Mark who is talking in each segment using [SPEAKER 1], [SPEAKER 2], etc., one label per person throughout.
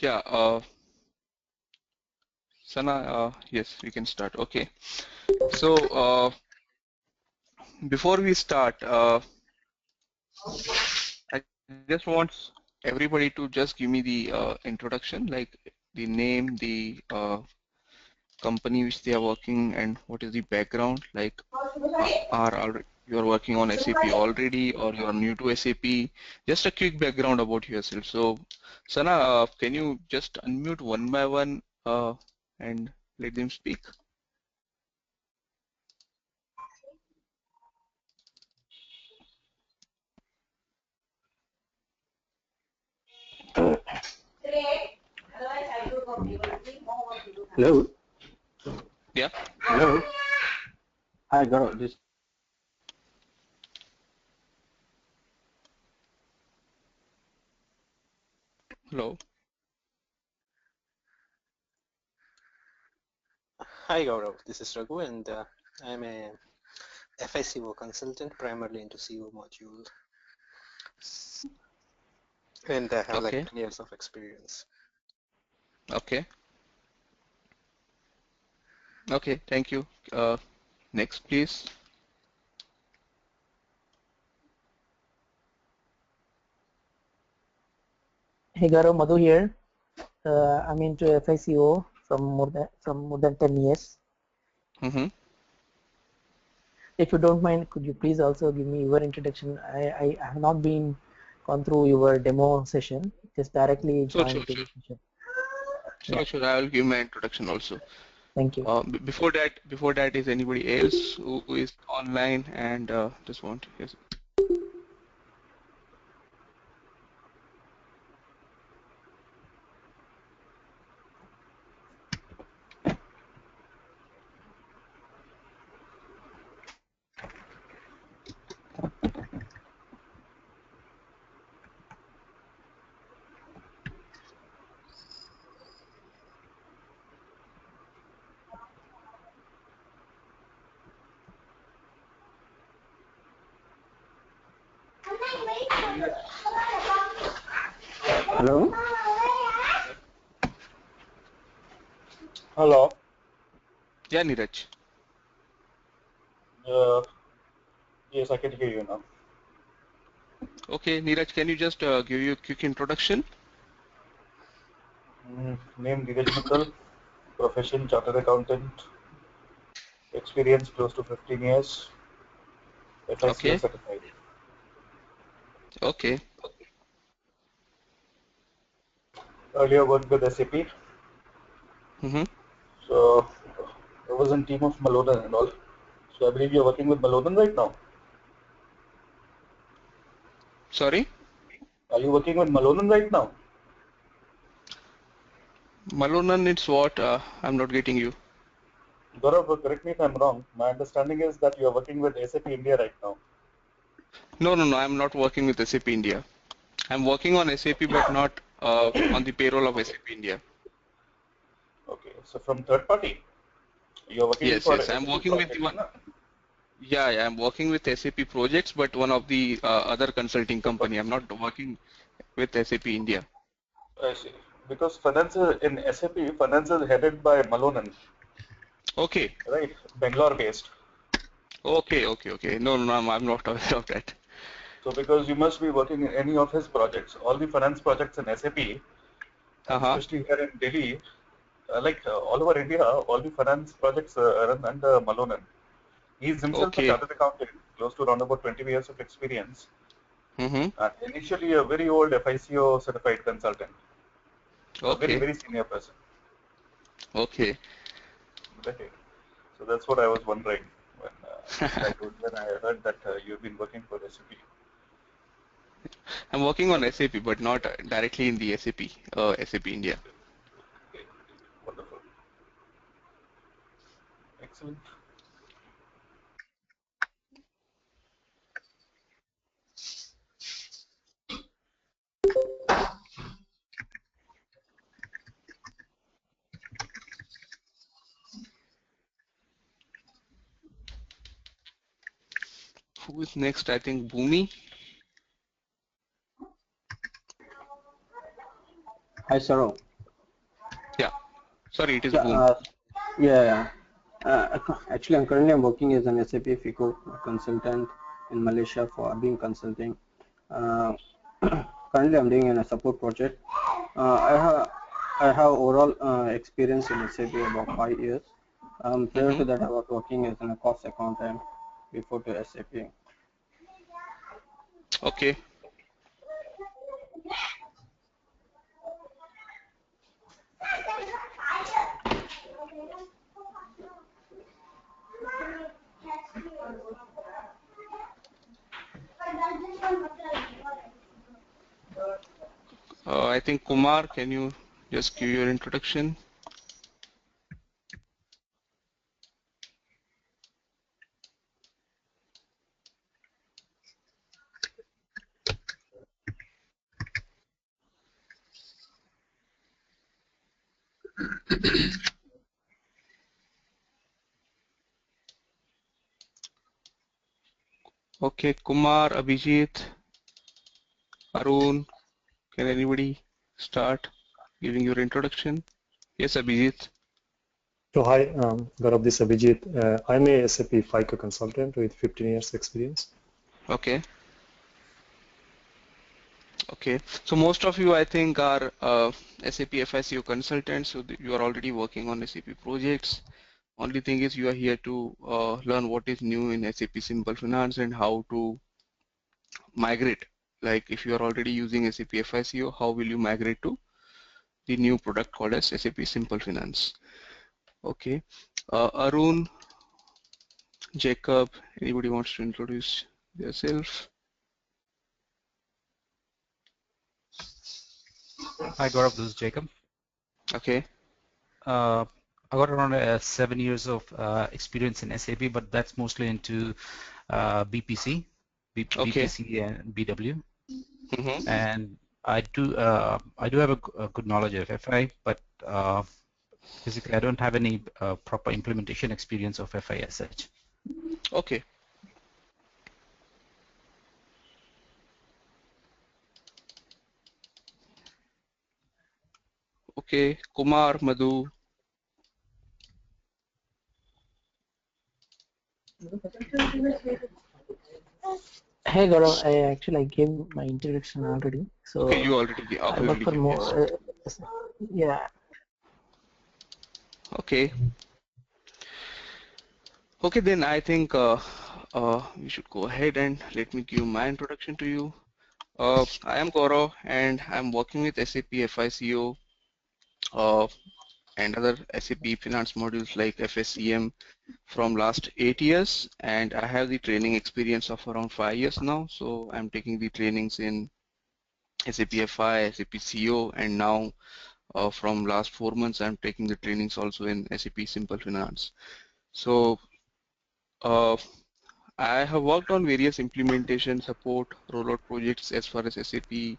[SPEAKER 1] Yeah, Sana, yes, we can start. Okay. So, before we start, I just want everybody to just give me the introduction, like the name, the company which they are working, and what is the background. Like, you are working on SAP already, or you are new to SAP? Just a quick background about yourself. So, Sana, can you just unmute one by one and let them speak?
[SPEAKER 2] Hello.
[SPEAKER 1] Yeah.
[SPEAKER 2] Hello. Hi, Gaurav. This.
[SPEAKER 1] Hello.
[SPEAKER 3] Hi Gaurav, this is Raghu and I'm a FICO consultant primarily into CO module and I have like
[SPEAKER 1] Okay.
[SPEAKER 3] 10 years of experience.
[SPEAKER 1] Okay. Okay. Thank you. Next, please.
[SPEAKER 4] Hey Gaurav, Madhu here. I'm into FICO from more than 10 years.
[SPEAKER 1] Mm-hmm.
[SPEAKER 4] If you don't mind, could you please also give me your introduction? I have not been gone through your demo session, just directly
[SPEAKER 1] Sure, sure,
[SPEAKER 4] joined to
[SPEAKER 1] sure.
[SPEAKER 4] the session.
[SPEAKER 1] Sure,
[SPEAKER 4] Yeah,
[SPEAKER 1] sure. I will give my introduction also.
[SPEAKER 4] thank you.
[SPEAKER 1] Before that, is anybody else who is online and just want? Yes.
[SPEAKER 2] Hello.
[SPEAKER 5] Hello.
[SPEAKER 1] Yeah, Neeraj.
[SPEAKER 5] Uh, yes, I can hear you now.
[SPEAKER 1] Okay, Neeraj, can you just give you a quick introduction?
[SPEAKER 5] Name Dheeraj Mittal, profession chartered accountant, experience close to 15 years, FICO
[SPEAKER 1] Okay.
[SPEAKER 5] certified.
[SPEAKER 1] Okay.
[SPEAKER 5] Earlier worked with SAP,
[SPEAKER 1] Mm-hmm.
[SPEAKER 5] so I was in team of Malodan and all. So I believe you're working with Malodan right now.
[SPEAKER 1] Sorry,
[SPEAKER 5] Are you working with Malodan right now?
[SPEAKER 1] Malonan, it's what? I'm not getting you.
[SPEAKER 5] Gaurav, correct me if I'm wrong. My understanding is that you are working with SAP India right now.
[SPEAKER 1] No, no, no. I'm not working with SAP India. I'm working on SAP, but not on the payroll of SAP India.
[SPEAKER 5] Okay, so from third party, you're working
[SPEAKER 1] Yes,
[SPEAKER 5] for
[SPEAKER 1] yes. I'm
[SPEAKER 5] SAP
[SPEAKER 1] working with
[SPEAKER 5] projects,
[SPEAKER 1] one.
[SPEAKER 5] na?
[SPEAKER 1] Yeah, yeah, I'm working with SAP projects, but one of the other consulting
[SPEAKER 5] Third
[SPEAKER 1] company.
[SPEAKER 5] party.
[SPEAKER 1] I'm not working with SAP India.
[SPEAKER 5] I see. Because finance in SAP, finance is headed by Malonan,
[SPEAKER 1] Okay,
[SPEAKER 5] right? Bangalore based.
[SPEAKER 1] okay, okay, okay. No, no, no, I'm not aware of that.
[SPEAKER 5] So because you must be working in any of his projects, all the finance projects in SAP, and
[SPEAKER 1] Uh-huh.
[SPEAKER 5] especially here in Delhi, all over India, all the finance projects run under Malonan. He is himself a
[SPEAKER 1] Okay.
[SPEAKER 5] chartered accountant, close to around about 20 years of experience,
[SPEAKER 1] Mm-hmm.
[SPEAKER 5] and initially a very old FICO certified consultant, a very,
[SPEAKER 1] Okay.
[SPEAKER 5] very senior person.
[SPEAKER 1] Okay.
[SPEAKER 5] Right. So that's what I was wondering when I heard that you've been working for SAP.
[SPEAKER 1] I'm working on
[SPEAKER 5] Okay.
[SPEAKER 1] SAP, but not directly in the SAP, SAP India.
[SPEAKER 5] Okay. Wonderful. Excellent.
[SPEAKER 1] Who is next? I think Bhumi.
[SPEAKER 2] Hi, Saurav.
[SPEAKER 1] Sorry, it is
[SPEAKER 2] Yeah,
[SPEAKER 1] boom.
[SPEAKER 2] yeah. Actually, I'm working as an SAP FICO consultant in Malaysia for being consulting. Uh, Currently, I'm doing in a support project. I have overall experience in SAP about 5 years. Prior
[SPEAKER 1] Mm-hmm.
[SPEAKER 2] to that, I was working as a cost accountant before to SAP.
[SPEAKER 1] Okay. I think Kumar, can you just give your introduction? Okay, Kumar, Abhijit, Arun, can anybody start giving your introduction? Yes, Abhijit.
[SPEAKER 6] So hi, Gaurav, this is Abhijit. I'm a SAP FICO consultant with 15 years experience.
[SPEAKER 1] Okay. Okay. So most of you, I think, are SAP FICO consultants. So you are already working on SAP projects. Only thing is you are here to learn what is new in SAP Simple Finance and how to migrate. Like if you are already using SAP FICO, how will you migrate to the new product called as SAP Simple Finance? Okay. Arun, Jacob, anybody wants to introduce yourself?
[SPEAKER 7] Hi Gaurav, this is Jacob.
[SPEAKER 1] Okay.
[SPEAKER 7] I got around 7 years of experience in SAP, but that's mostly into BPC,
[SPEAKER 1] Okay.
[SPEAKER 7] BPC and BW.
[SPEAKER 1] Mm-hmm.
[SPEAKER 7] And I do have a good knowledge of FI, but basically I don't have any proper implementation experience of FI as such.
[SPEAKER 1] Okay. Okay. Kumar, Madhu.
[SPEAKER 4] Hey Gaurav, I gave my introduction already.
[SPEAKER 1] Okay,
[SPEAKER 4] So
[SPEAKER 1] you already
[SPEAKER 4] I work
[SPEAKER 1] already
[SPEAKER 4] for
[SPEAKER 1] give, yes.
[SPEAKER 4] more. Yeah.
[SPEAKER 1] Okay. Okay, then I think we should go ahead and let me give my introduction to you. I am Gaurav and I'm working with SAP FICO and other SAP finance modules like FSCM from last 8 years, and I have the training experience of around 5 years now. So I'm taking the trainings in SAP FI, SAP CO, and now from last 4 months I'm taking the trainings also in SAP Simple Finance. So uh, I have worked on various implementation support rollout projects as far as SAP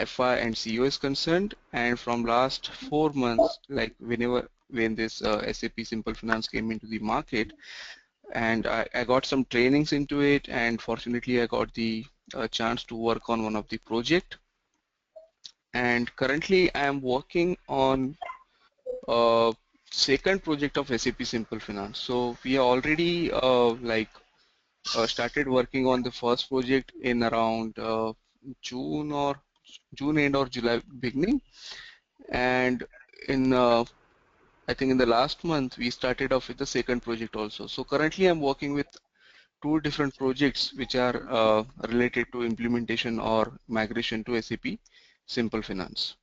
[SPEAKER 1] FI and CO is concerned, and from last 4 months, like when this SAP Simple Finance came into the market, and I got some trainings into it, and fortunately I got the chance to work on one of the project, and currently I am working on second project of SAP Simple Finance. So we are already started working on the first project in around June or June end or July beginning, and in I think in the last month we started off with the second project also. So currently I'm working with two different projects which are related to implementation or migration to SAP Simple Finance.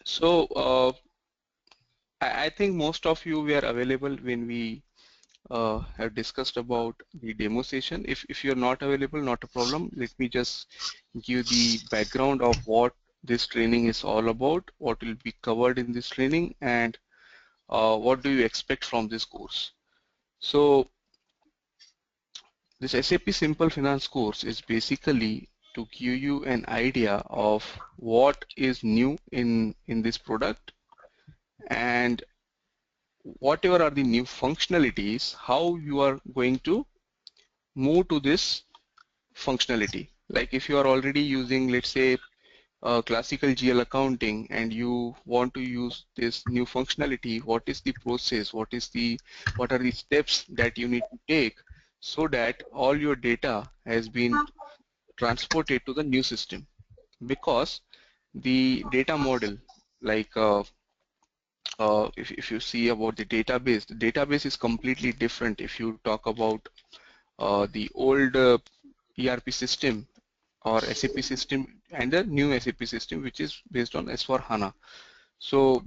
[SPEAKER 1] So I think most of you were available when we have discussed about the demo session. If you're not available, not a problem. Let me just give the background of what this training is all about, what will be covered in this training, and what do you expect from this course. So this SAP Simple Finance course is basically to give you an idea of what is new in this product and whatever are the new functionalities, how you are going to move to this functionality. Like if you are already using, let's say, classical GL accounting and you want to use this new functionality, what is the process, what are the steps that you need to take so that all your data has been transported to the new system? Because the data model, like if you see about the database is completely different if you talk about the old ERP system or SAP system and the new SAP system, which is based on S/4HANA. So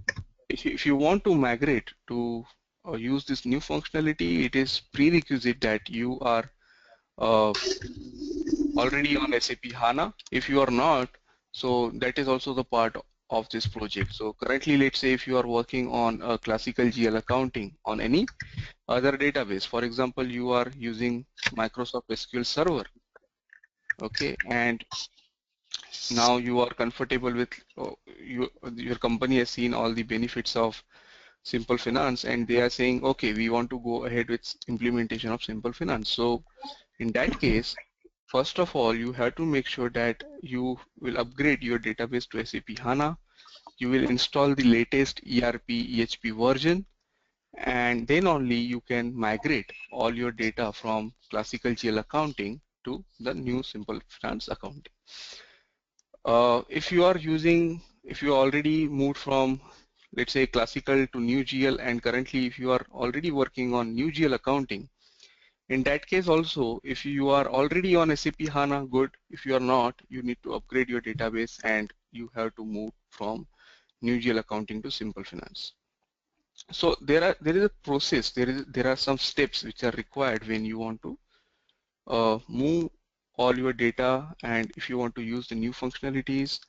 [SPEAKER 1] if you want to migrate to use this new functionality, it is prerequisite that you are uh, already on SAP HANA. If you are not, so that is also the part of this project. So currently, let's say if you are working on a classical GL accounting on any other database, for example, you are using Microsoft SQL Server, okay, and now you are comfortable with your company has seen all the benefits of Simple Finance and they are saying, okay, we want to go ahead with implementation of Simple Finance. So in that case, first of all, you have to make sure that you will upgrade your database to SAP HANA. You will install the latest ERP EHP version, and then only you can migrate all your data from classical GL accounting to the new Simple Finance accounting. If you already moved from, let's say, classical to new GL, and currently if you are already working on new GL accounting, in that case also, if you are already on SAP HANA, good. If you are not, you need to upgrade your database and you have to move from new GL accounting to Simple Finance. So there is a process, there are some steps which are required when you want to move all your data, and if you want to use the new functionalities,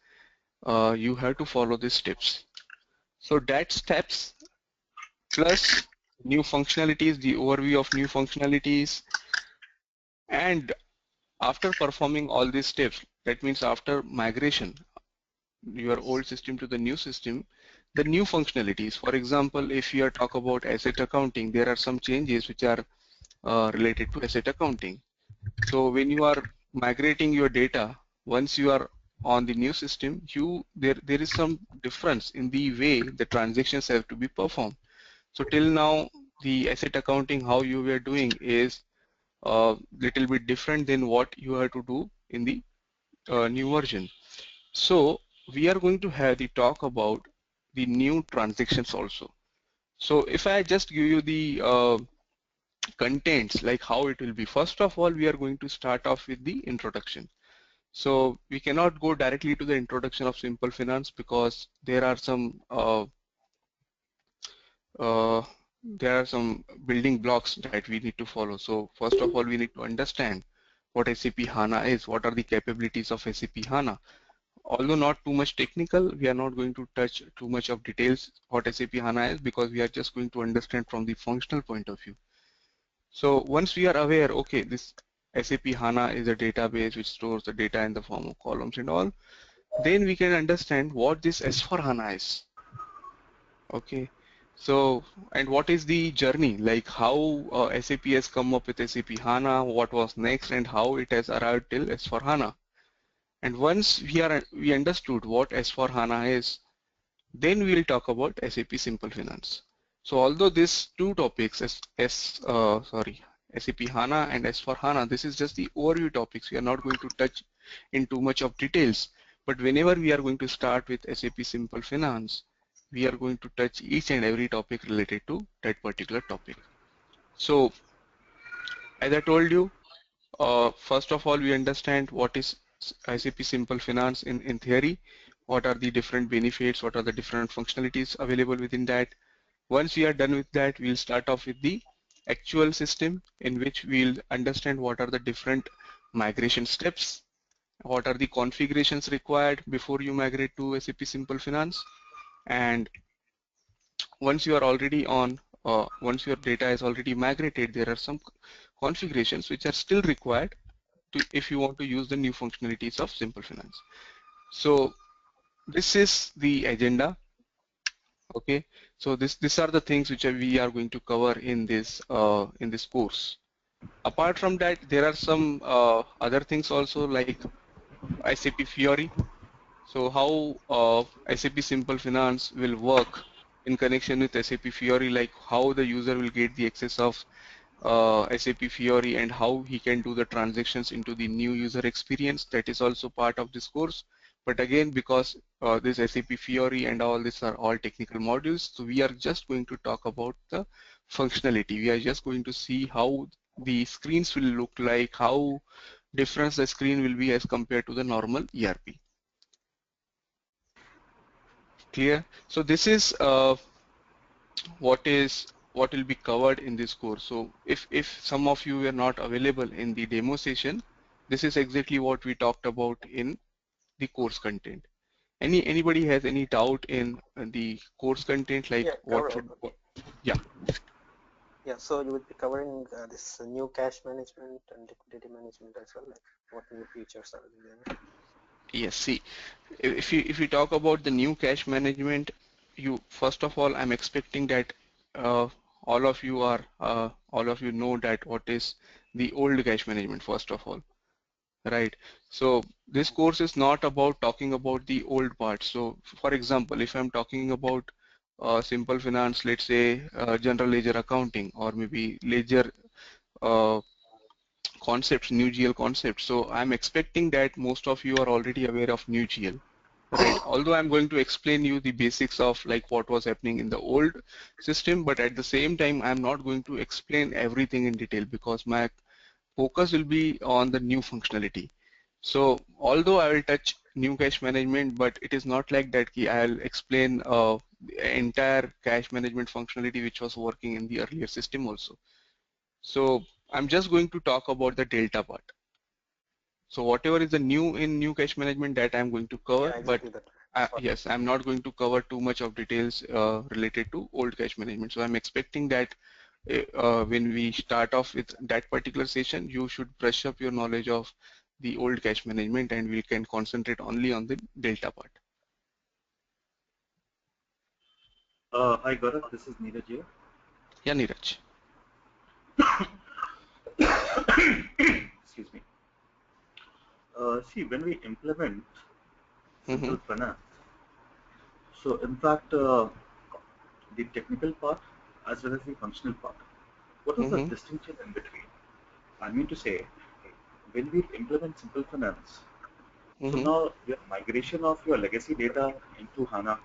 [SPEAKER 1] you have to follow these steps. So that steps plus new functionalities, the overview of new functionalities, and after performing all these steps, that means after migration, your old system to the new system, the new functionalities. For example, if you are talk about asset accounting, there are some changes which are related to asset accounting. So when you are migrating your data, once you are on the new system, there is some difference in the way the transactions have to be performed. So till now, the asset accounting, how you were doing is a little bit different than what you have to do in the new version. So we are going to have the talk about the new transactions also. So if I just give you the contents, like how it will be, first of all, we are going to start off with the introduction. So we cannot go directly to the introduction of Simple Finance because there are some building blocks that we need to follow. So first of all, we need to understand what SAP HANA is, what are the capabilities of SAP HANA. Although not too much technical, we are not going to touch too much of details what SAP HANA is because we are just going to understand from the functional point of view. So once we are aware, okay, this SAP HANA is a database which stores the data in the form of columns and all, then we can understand what this S/4HANA is. Okay, so and what is the journey, like how SAP has come up with SAP HANA, what was next, and how it has arrived till S/4HANA. And once we understood what S/4HANA is, then we will talk about SAP Simple Finance. So although these two topics, SAP HANA and S/4HANA, this is just the overview topics. We are not going to touch in too much of details. But whenever we are going to start with SAP Simple Finance, we are going to touch each and every topic related to that particular topic. So as I told you, first of all, we understand what is SAP Simple Finance in theory, what are the different benefits, what are the different functionalities available within that. Once we are done with that, we'll start off with the actual system in which we'll understand what are the different migration steps, what are the configurations required before you migrate to SAP Simple Finance. And once you are already on, once your data is already migrated, there are some configurations which are still required if you want to use the new functionalities of Simple Finance. So this is the agenda. Okay, so these are the things which we are going to cover in this course. Apart from that, there are some other things also like SAP Fiori. So how SAP Simple Finance will work in connection with SAP Fiori, like how the user will get the access of SAP Fiori and how he can do the transactions into the new user experience. That is also part of this course. But again, because this SAP Fiori and all these are all technical modules, so we are just going to talk about the functionality. We are just going to see how the screens will look like, how different the screen will be as compared to the normal ERP. Clear? So this is what will be covered in this course. So if some of you were not available in the demo session, this is exactly what we talked about in the course content. Anybody has any doubt in the course content, like
[SPEAKER 3] Yeah,
[SPEAKER 1] what should yeah.
[SPEAKER 3] Yeah, so you would be covering this new cache management and liquidity management as well, like what new features are there?
[SPEAKER 1] Yes, see, if you talk about the new cache management, you first of all, I'm expecting that all of you know that what is the old cache management first of all, right? So this course is not about talking about the old part. So for example, if I'm talking about simple finance, let's say general ledger accounting or maybe ledger uh, concepts, new GL concepts. So I'm expecting that most of you are already aware of new GL, right? Although I'm going to explain you the basics of like what was happening in the old system, but at the same time, I'm not going to explain everything in detail because my focus will be on the new functionality. So although I will touch new cache management, but it is not like that I'll explain the entire cache management functionality which was working in the earlier system also. So I'm just going to talk about the delta part. So whatever is the new in new cache management that I'm going to cover,
[SPEAKER 3] Yeah,
[SPEAKER 1] but
[SPEAKER 3] exactly that. That's what.
[SPEAKER 1] yes, I'm not going to cover too much of details related to old cache management. So I'm expecting that when we start off with that particular session, you should brush up your knowledge of the old cache management and we can concentrate only on the delta part.
[SPEAKER 5] Hi Gaurav, this is Neeraj here.
[SPEAKER 1] Yeah, Neeraj.
[SPEAKER 5] Excuse me. See, when we implement
[SPEAKER 1] Mm-hmm.
[SPEAKER 5] simple finance, so in fact, the technical part as well as the functional part, what is the
[SPEAKER 1] Mm-hmm.
[SPEAKER 5] distinction in between? I mean to say, when we implement simple finance, so
[SPEAKER 1] Mm-hmm.
[SPEAKER 5] now your migration of your legacy data into HANA,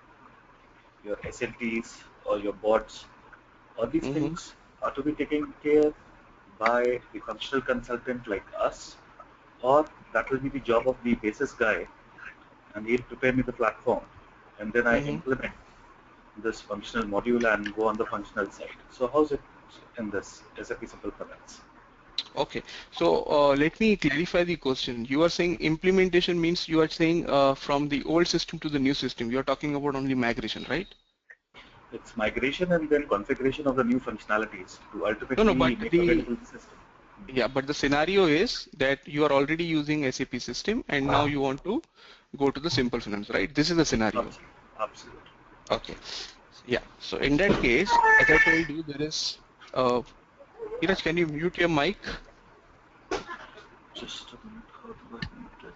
[SPEAKER 5] your SLTs or your bots, all these
[SPEAKER 1] Mm-hmm.
[SPEAKER 5] things are to be taken care by the functional consultant like us, or that will be the job of the basis guy, and he'll prepare me the platform, and then I
[SPEAKER 1] Mm-hmm.
[SPEAKER 5] implement this functional module and go on the functional side. So how's it in this SAP Simple Finance?
[SPEAKER 1] Okay, so let me clarify the question. You are saying implementation means you are saying from the old system to the new system. You are talking about only migration, right?
[SPEAKER 5] It's migration and then configuration of the new functionalities to
[SPEAKER 1] No, but
[SPEAKER 5] ultimately make
[SPEAKER 1] the
[SPEAKER 5] available the system.
[SPEAKER 1] yeah, but the scenario is that you are already using SAP system and now you want to go to the simple finance, right? This is the scenario.
[SPEAKER 5] Absolutely, absolutely,
[SPEAKER 1] Okay,
[SPEAKER 5] absolutely.
[SPEAKER 1] yeah. So in that case, as I told you, there is. Neeraj, can you mute your mic?
[SPEAKER 5] Just a minute, how do I mute it?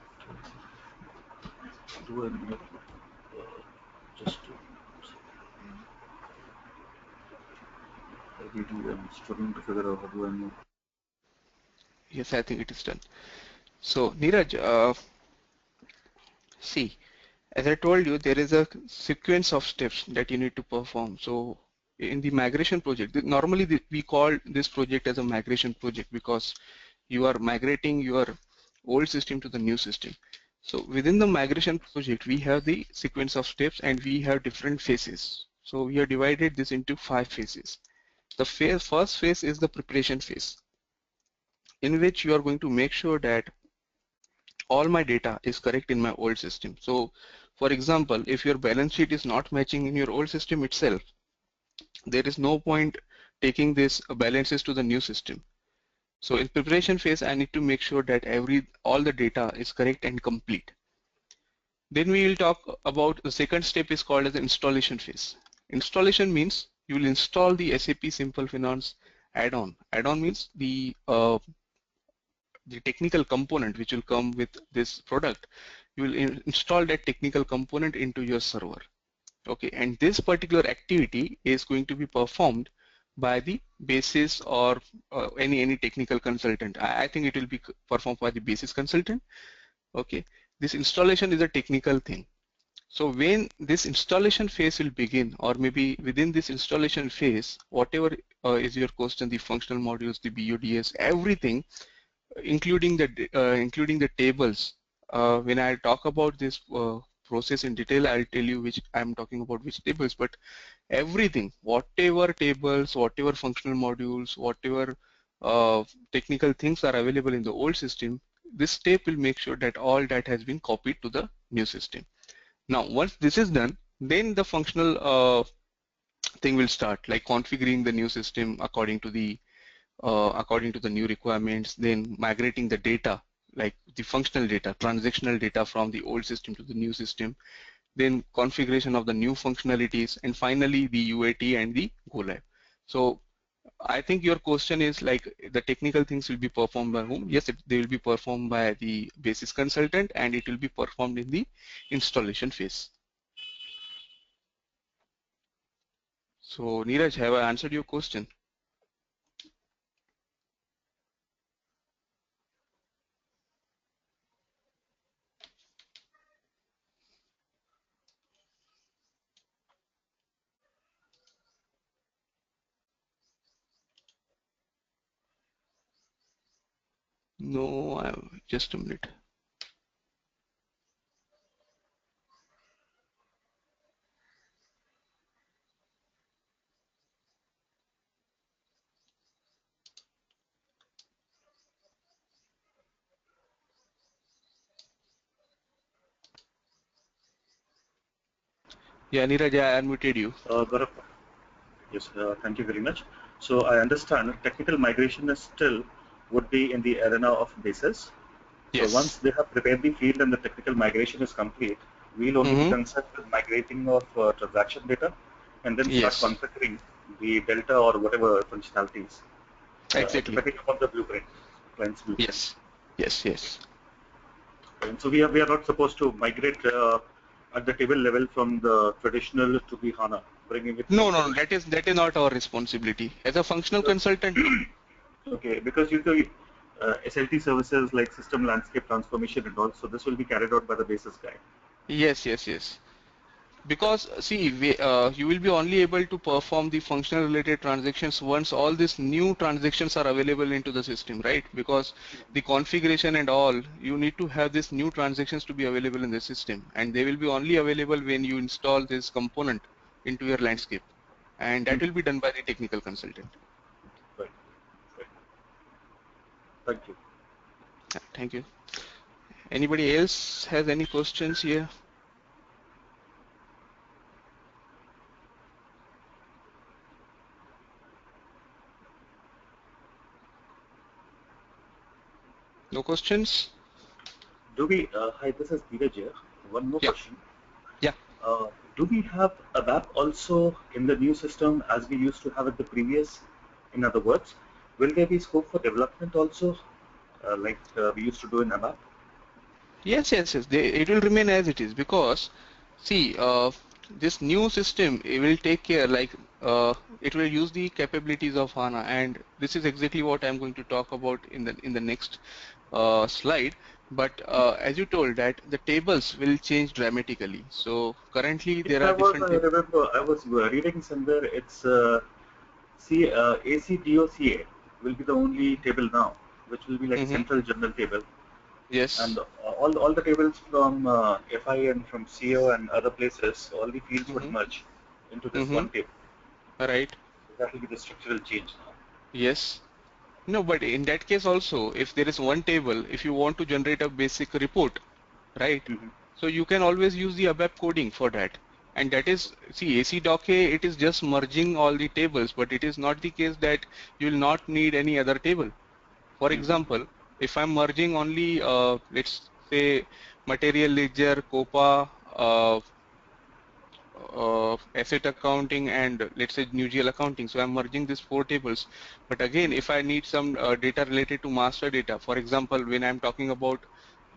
[SPEAKER 5] Do I mute it? Just a minute. Maybe I'm struggling to figure out how do I mute.
[SPEAKER 1] Yes, I think it is done. So Neeraj, see. As I told you, there is a sequence of steps that you need to perform. So in the migration project, normally we call this project as a migration project because you are migrating your old system to the new system. So within the migration project, we have the sequence of steps and we have different phases. So we have divided this into 5 phases. The first phase is the preparation phase, in which you are going to make sure that all my data is correct in my old system. So for example, if your balance sheet is not matching in your old system itself, there is no point taking this balances to the new system. So in preparation phase, I need to make sure that all the data is correct and complete. Then we will talk about the second step is called as the installation phase. Installation means you will install the SAP Simple Finance add-on. Add-on means the technical component which will come with this product. you will install that technical component into your server. Okay, and this particular activity is going to be performed by the basis or any technical consultant. I think it will be performed by the basis consultant. Okay, this installation is a technical thing. So when this installation phase will begin, or maybe within this installation phase, whatever is your question, the functional modules, the BODS, everything, including the tables. When I talk about this process in detail, I'll tell you which I'm talking about which tables. But everything, whatever tables, whatever functional modules, whatever technical things are available in the old system, this step will make sure that all that has been copied to the new system. Now, once this is done, then the functional thing will start, like configuring the new system according to the new requirements, then migrating the data, like the functional data, transactional data from the old system to the new system, then configuration of the new functionalities, and finally the UAT and the go live. So I think your question is like the technical things will be performed by whom? Yes, they will be performed by the basis consultant, and it will be performed in the installation phase. So Neeraj, have I answered your question? No, just a minute. Yeah, Neeraj, I unmuted you.
[SPEAKER 5] Gaurav, yes, thank you very much. So I understand technical migration is still would be in the arena of basis. So once
[SPEAKER 1] Yes.
[SPEAKER 5] they have prepared the field and the technical migration is complete, we'll only be
[SPEAKER 1] Mm-hmm.
[SPEAKER 5] concerned with migrating of transaction data and then start
[SPEAKER 1] Yes.
[SPEAKER 5] configuring the delta or whatever functionalities,
[SPEAKER 1] Exactly.
[SPEAKER 5] depending upon the blueprint, client's blueprint.
[SPEAKER 1] Yes. Yes. Yes.
[SPEAKER 5] And so we are not supposed to migrate at the table level from the traditional to the HANA, bringing it
[SPEAKER 1] No,
[SPEAKER 5] from
[SPEAKER 1] no, no.
[SPEAKER 5] traditional.
[SPEAKER 1] That is not our responsibility. As a functional consultant, no.
[SPEAKER 5] Okay, because you know, SLT services like system landscape transformation and all, so this will be carried out by the basis guy.
[SPEAKER 1] Yes. Yes. Yes. Because see, you will be only able to perform the functional related transactions once all these new transactions are available into the system, right? Because the configuration and all, you need to have these new transactions to be available in the system, and they will be only available when you install this component into your landscape, and that will be done by the technical consultant.
[SPEAKER 5] Right. Right. Thank you.
[SPEAKER 1] Thank you. Anybody else has any questions here? No questions?
[SPEAKER 5] Hi, this is Dheeraj here. One more
[SPEAKER 1] Yeah.
[SPEAKER 5] question.
[SPEAKER 1] Yeah.
[SPEAKER 5] Do we have a ABAP also in the new system as we used to have it the previous? In other words, will there be scope for development also, like we used to do in ABAP?
[SPEAKER 1] Yes, yes, yes. It will remain as it is because, see, this new system it will take care like it will use the capabilities of HANA, and this is exactly what I'm going to talk about in the next slide. But as you told that the tables will change dramatically. So currently
[SPEAKER 5] Yes,
[SPEAKER 1] there are
[SPEAKER 5] I
[SPEAKER 1] different tables.
[SPEAKER 5] remember I was reading somewhere it's ACDOCA will be the only table now, which will be like
[SPEAKER 1] Mm-hmm.
[SPEAKER 5] central general table. And
[SPEAKER 1] Yes.
[SPEAKER 5] all the tables from FI and from CO and other places, all the fields would
[SPEAKER 1] Mm-hmm.
[SPEAKER 5] merge into this
[SPEAKER 1] Mm-hmm.
[SPEAKER 5] one table.
[SPEAKER 1] Right.
[SPEAKER 5] So that will be the structural change now.
[SPEAKER 1] Yes. No, but in that case also, if there is one table, if you want to generate a basic report, right?
[SPEAKER 5] Mm-hmm.
[SPEAKER 1] So you can always use the ABAP coding for that. And that is, see, AC-doc, it is just merging all the tables, but it is not the case that you will not need any other table. For
[SPEAKER 5] Mm-hmm.
[SPEAKER 1] example, if I'm merging only, let's say, material ledger, COPA, asset accounting, and let's say new GL accounting. So I'm merging these four tables. But again, if I need some data related to master data, for example, when I'm talking about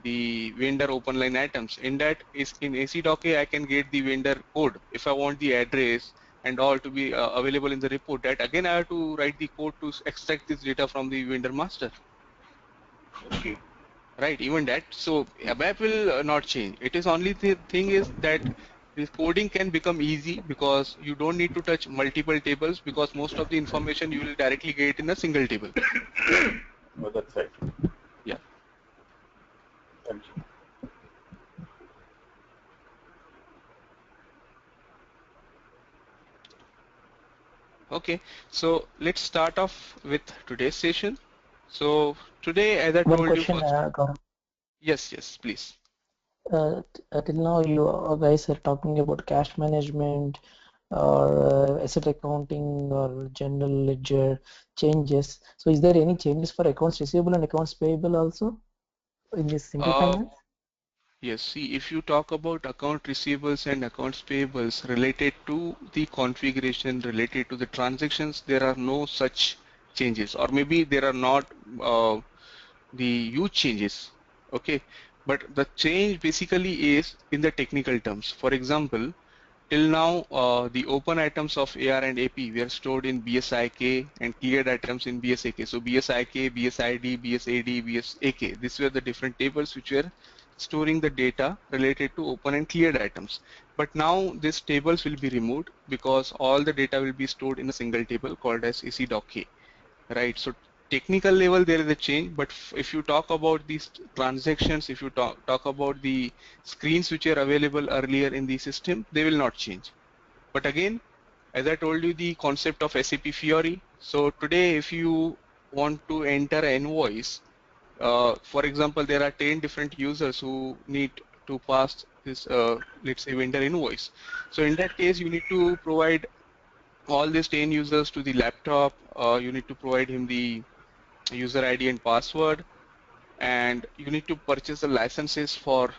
[SPEAKER 1] the vendor open line items. In that is in ACDoc, I can get the vendor code if I want the address and all to be available in the report. That again I have to write the code to extract this data from the vendor master.
[SPEAKER 5] Okay.
[SPEAKER 1] Right, even that. So ABAP will not change. It is only the thing is that this coding can become easy because you don't need to touch multiple tables because most of the information you will directly get in a single table.
[SPEAKER 5] Oh, that's right.
[SPEAKER 1] Yeah.
[SPEAKER 5] Thank you.
[SPEAKER 1] Okay, so let's start off with today's session. So today, as I
[SPEAKER 4] One
[SPEAKER 1] told you
[SPEAKER 4] question,
[SPEAKER 1] first,
[SPEAKER 4] Gaurav.
[SPEAKER 1] yes, please.
[SPEAKER 4] Till now, you guys are talking about cash management or asset accounting or general ledger changes. So, is there any changes for accounts receivable and accounts payable also in this simple
[SPEAKER 1] Uh,
[SPEAKER 4] finance?
[SPEAKER 1] yes, see, if you talk about account receivables and accounts payables related to the configuration, related to the transactions, there are no such changes, or maybe there are not the huge changes. Okay, but the change basically is in the technical terms. For example, till now, the open items of AR and AP were stored in BSIK and cleared items in BSAK. So BSIK, BSID, BSAD, BSAK. These were the different tables which were storing the data related to open and cleared items. But now these tables will be removed because all the data will be stored in a single table called as ACDoc. Right. So technical level there is a change, but if you talk about these transactions, if you talk about the screens which are available earlier in the system, they will not change. But again, as I told you, the concept of SAP Fiori. So today, if you want to enter an invoice, for example, there are 10 different users who need to pass this, let's say, vendor invoice. So in that case, you need to provide all these 10 users to the laptop. You need to provide him the user ID and password, and you need to purchase the licenses for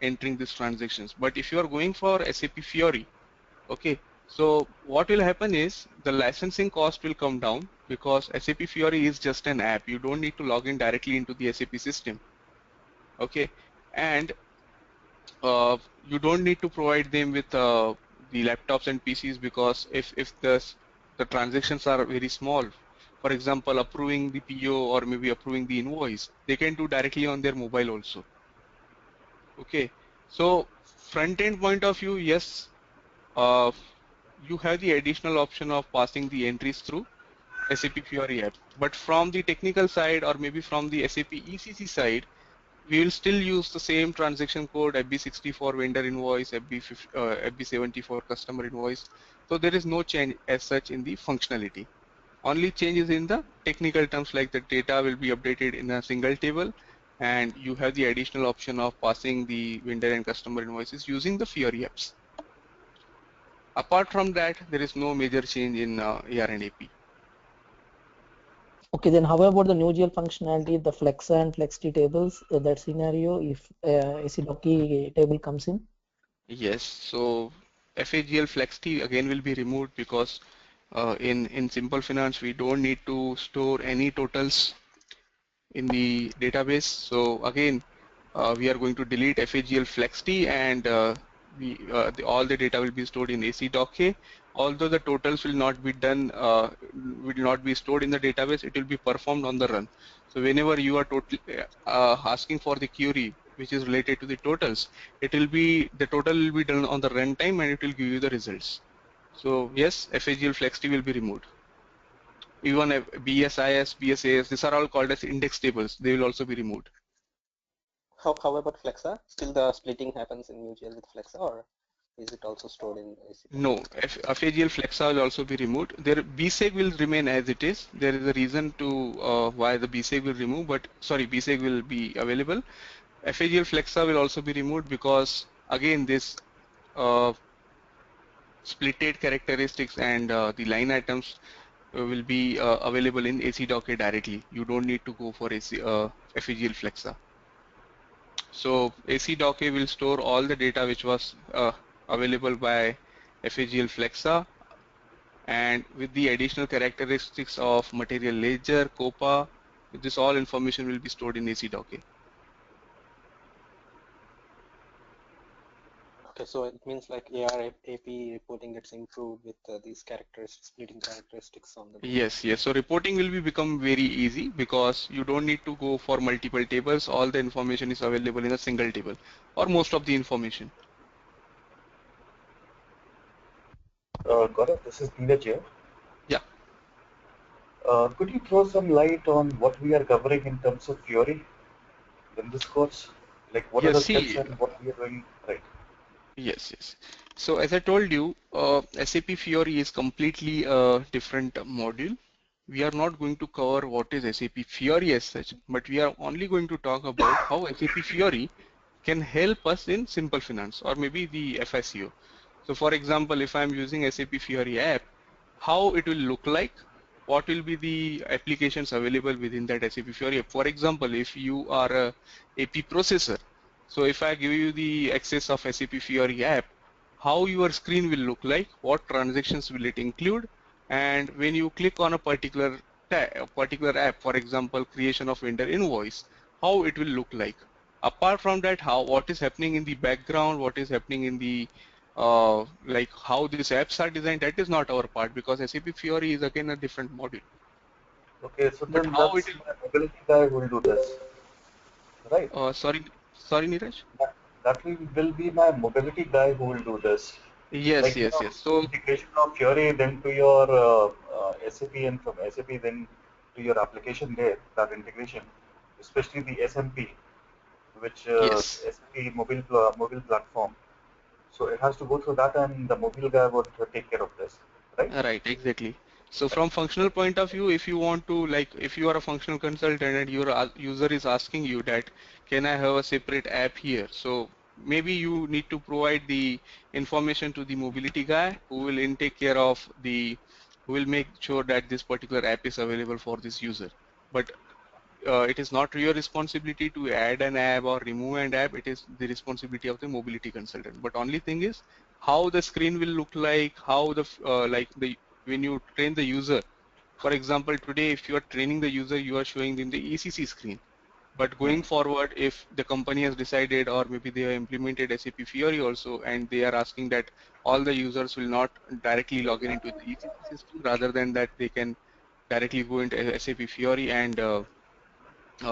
[SPEAKER 1] entering these transactions. But if you are going for SAP Fiori, okay, so what will happen is the licensing cost will come down because SAP Fiori is just an app. You don't need to log in directly into the SAP system. Okay, and you don't need to provide them with the laptops and PCs because if the transactions are very small, for example, approving the PO or maybe approving the invoice, they can do directly on their mobile also. Okay, so front end point of view, yes, uh, you have the additional option of passing the entries through SAP Fiori app. But from the technical side or maybe from the SAP ECC side, we will still use the same transaction code FB60 for vendor invoice, FB70 for customer invoice. So there is no change as such in the functionality. Only changes in the technical terms, like the data will be updated in a single table and you have the additional option of passing the vendor and customer invoices using the Fiori apps. Apart from that, there is no major change in AR and AP.
[SPEAKER 4] Okay, then how about the new GL functionality, the Flexa and Flexity tables, that scenario if ACDoc table comes in?
[SPEAKER 1] Yes, so FAGL FlexT again will be removed because in Simple Finance we don't need to store any totals in the database. So again, we are going to delete FAGL FlexT and all the data will be stored in ACDoc. Although the totals will not be done, will not be stored in the database, it will be performed on the run. So whenever you are asking for the query which is related to the totals, the total will be done on the runtime and it will give you the results. So yes, FAGL FlexT will be removed. Even BSIS, BSAS, these are all called as index tables. They will also be removed.
[SPEAKER 3] How about Flexa? Still the splitting happens in UGL with Flexa, or is it also stored in ACDoc?
[SPEAKER 1] No, FAGL Flexa will also be removed. There BSEG will remain as it is. There is a reason to why the BSEG will remove, but sorry, BSEG will be available. FAGL Flexa will also be removed because again this uh, splitted characteristics and the line items will be available in ACDoc directly. You don't need to go for FAGL Flexa. So ACDoc will store all the data which was available by FAGL Flexa, and with the additional characteristics of material ledger, COPA, this all information will be stored in ACDoc.
[SPEAKER 3] Okay, so it means like AR AP reporting gets improved with these characteristics, splitting characteristics on the data.
[SPEAKER 1] Yes, yes. So reporting will be become very easy because you don't need to go for multiple tables. All the information is available in a single table, or most of the information.
[SPEAKER 5] Gaurav, this is Neeraj here.
[SPEAKER 1] Yeah.
[SPEAKER 5] Could you throw some light on what we are covering in terms of Fiori in this course? Like what are
[SPEAKER 1] Yes.
[SPEAKER 5] the steps
[SPEAKER 1] See.
[SPEAKER 5] and what we are doing right?
[SPEAKER 1] Yes, yes. So as I told you, SAP Fiori is completely a different module. We are not going to cover what is SAP Fiori as such, but we are only going to talk about how SAP Fiori can help us in simple finance or maybe the FICO. So for example, if I'm using SAP Fiori app, how it will look like, what will be the applications available within that SAP Fiori app. For example, if you are a AP processor, so if I give you the access of SAP Fiori app, how your screen will look like, what transactions will it include, and when you click on a particular app, for example, creation of vendor invoice, how it will look like. Apart from that, what is happening in the background, what is happening in the like how these apps are designed, that is not our part because SAP Fiori is again a different module.
[SPEAKER 5] Okay, so
[SPEAKER 1] But
[SPEAKER 5] then
[SPEAKER 1] how it
[SPEAKER 5] that's my mobility guy who will do this, right?
[SPEAKER 1] sorry Neeraj?
[SPEAKER 5] That will be my mobility guy who will do this.
[SPEAKER 1] Yes,
[SPEAKER 5] Like,
[SPEAKER 1] yes, yes. So
[SPEAKER 5] integration of Fiori then to your SAP and from SAP then to your application there, that integration, especially the SMP, which
[SPEAKER 1] yes.
[SPEAKER 5] SAP mobile platform. So it has to go through that, and the mobile guy would take care of this, right?
[SPEAKER 1] Right, exactly. So from functional point of view, if you want to, like, if you are a functional consultant and your user is asking you that, can I have a separate app here? So maybe you need to provide the information to the mobility guy who will take care of who will make sure that this particular app is available for this user. But it is not your responsibility to add an app or remove an app. It is the responsibility of the mobility consultant. But only thing is how the screen will look like, how the like the when you train the user. For example, today if you are training the user, you are showing them the ECC screen. But going forward, if the company has decided or maybe they have implemented SAP Fiori also and they are asking that all the users will not directly log in into the ECC system, rather than that they can directly go into SAP Fiori and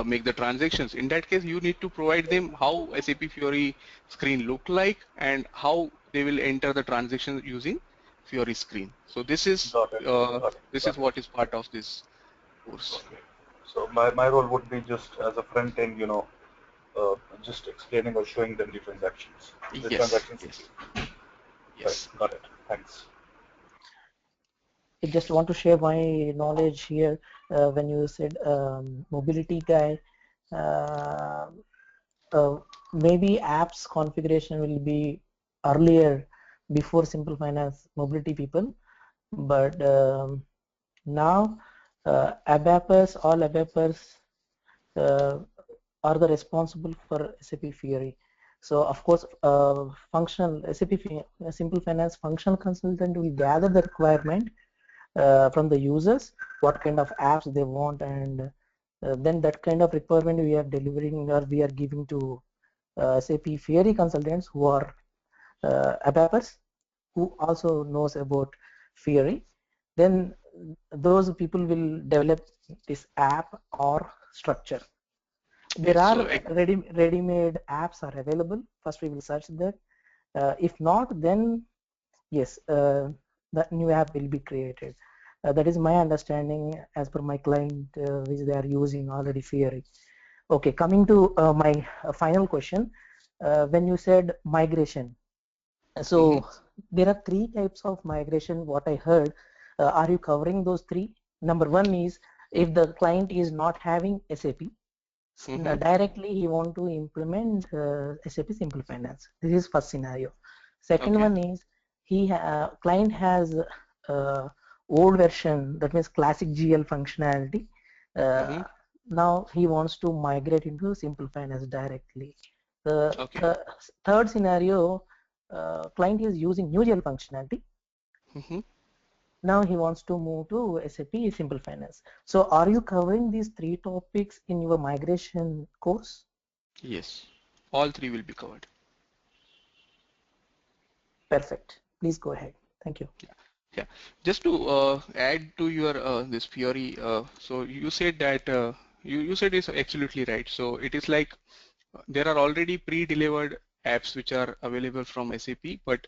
[SPEAKER 1] make the transactions. In that case, you need to provide them how SAP Fiori screen look like and how they will enter the transactions using Fiori screen. So
[SPEAKER 5] Got it. Got it.
[SPEAKER 1] this is
[SPEAKER 5] Got it.
[SPEAKER 1] what is part of this course.
[SPEAKER 5] Okay. So my role would be just as a front end, uh, just explaining or showing them the
[SPEAKER 1] Yes,
[SPEAKER 5] transactions.
[SPEAKER 1] yes,
[SPEAKER 5] Right.
[SPEAKER 1] yes.
[SPEAKER 5] Got it. Thanks.
[SPEAKER 4] I just want to share my knowledge here. When you said mobility guy, uh, uh, maybe apps configuration will be earlier before Simple Finance mobility people, but now all ABAPers uh, are the responsible for SAP Fiori. So of course, functional Simple Finance functional consultant will gather the requirement from the users, what kind of apps they want, and then that kind of requirement we are delivering or we are giving to SAP Fiori consultants who are ABAPers, who also knows about Fiori. Then those people will develop this app or structure. There
[SPEAKER 1] Yes.
[SPEAKER 4] are
[SPEAKER 1] So
[SPEAKER 4] ready-made apps are available. First we will search that. If not, then yes, the new app will be created. That is my understanding as per my client, which they are using already Fiori. Okay, coming to my final question. When you said migration,
[SPEAKER 1] mhm.
[SPEAKER 4] so there are three types of migration, what I heard. Are you covering those three? Number one is if the client is not having SAP,
[SPEAKER 1] Mhm.
[SPEAKER 4] directly he want to implement SAP Simple Finance. This is first scenario. Second
[SPEAKER 1] Okay.
[SPEAKER 4] one is client has old version, that means classic GL functionality. Uh,
[SPEAKER 1] Mhm.
[SPEAKER 4] Now he wants to migrate into Simple Finance directly.
[SPEAKER 1] Okay.
[SPEAKER 4] The third scenario, client is using new GL functionality.
[SPEAKER 1] Mhm.
[SPEAKER 4] Now he wants to move to SAP Simple Finance. So are you covering these three topics in your migration course?
[SPEAKER 1] Yes. All three will be covered.
[SPEAKER 4] Perfect. Please go ahead. Thank you.
[SPEAKER 1] Yeah, just to add to your this Fiori, so you said that you said it's absolutely right. So it is like there are already pre-delivered apps which are available from SAP, but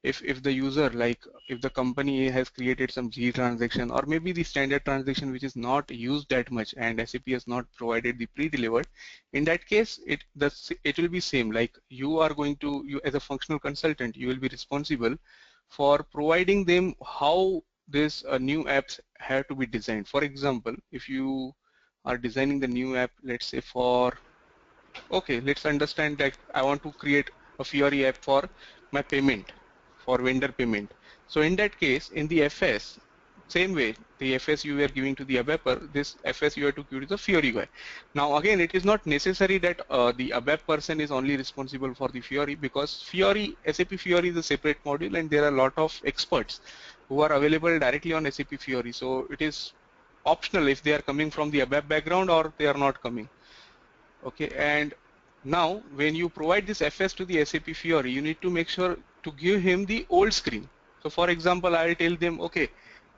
[SPEAKER 1] if the user, like if the company has created some G transaction or maybe the standard transaction which is not used that much and SAP has not provided the pre-delivered, in that case it will be same, like you are going to, you as a functional consultant, you will be responsible for providing them how this new apps have to be designed. For example, if you are designing the new app, let's say for, okay, let's understand that I want to create a Fiori app for my payment, for vendor payment. So in that case, in the FS, same way, the FS you are giving to the ABAP, this FS you have to give to the Fiori guy. Now again, it is not necessary that the ABAP person is only responsible for the Fiori, because Fiori, SAP Fiori is a separate module and there are a lot of experts who are available directly on SAP Fiori. So it is optional if they are coming from the ABAP background or they are not coming. Okay, and now when you provide this FS to the SAP Fiori, you need to make sure to give him the old screen. So for example, I'll tell them, okay,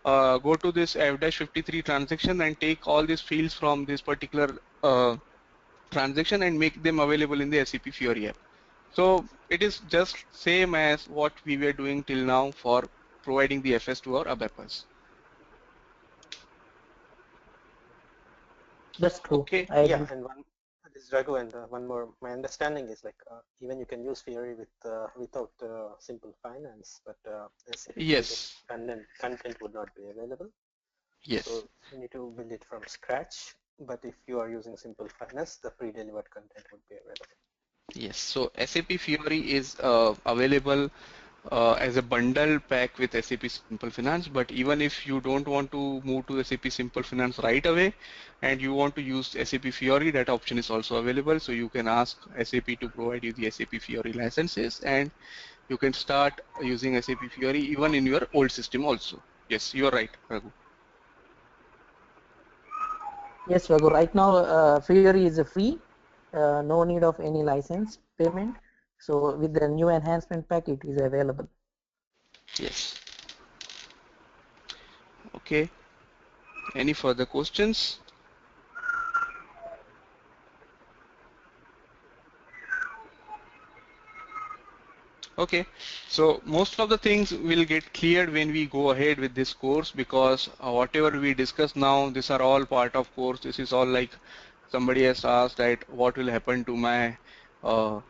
[SPEAKER 1] go to this F-53 transaction and take all these fields from this particular transaction and make them available in the SAP Fiori app. So it is just same as what we were doing till now for providing the FS to our ABAPers.
[SPEAKER 4] That's true.
[SPEAKER 1] Okay.
[SPEAKER 4] I
[SPEAKER 3] Yeah,
[SPEAKER 4] agree.
[SPEAKER 3] and this is Raghu, and one more. My understanding is like even you can use Fiori with without simple finance, but SAP
[SPEAKER 1] Yes.
[SPEAKER 3] content would not be available.
[SPEAKER 1] Yes.
[SPEAKER 3] So you need to build it from scratch. But if you are using simple finance, the pre-delivered content would be available.
[SPEAKER 1] Yes. So SAP Fiori is available as a bundle pack with SAP Simple Finance, but even if you don't want to move to SAP Simple Finance right away and you want to use SAP Fiori, that option is also available. So you can ask SAP to provide you the SAP Fiori licenses and you can start using SAP Fiori even in your old system also. Yes, you are right, Raghu.
[SPEAKER 4] Yes, Raghu. Right now, Fiori is free. No need of any license payment. So with the new enhancement pack, it is available.
[SPEAKER 1] Yes. Okay. Any further questions? Okay, so most of the things will get cleared when we go ahead with this course, because whatever we discuss now, these are all part of course. This is all like somebody has asked that what will happen to my uh,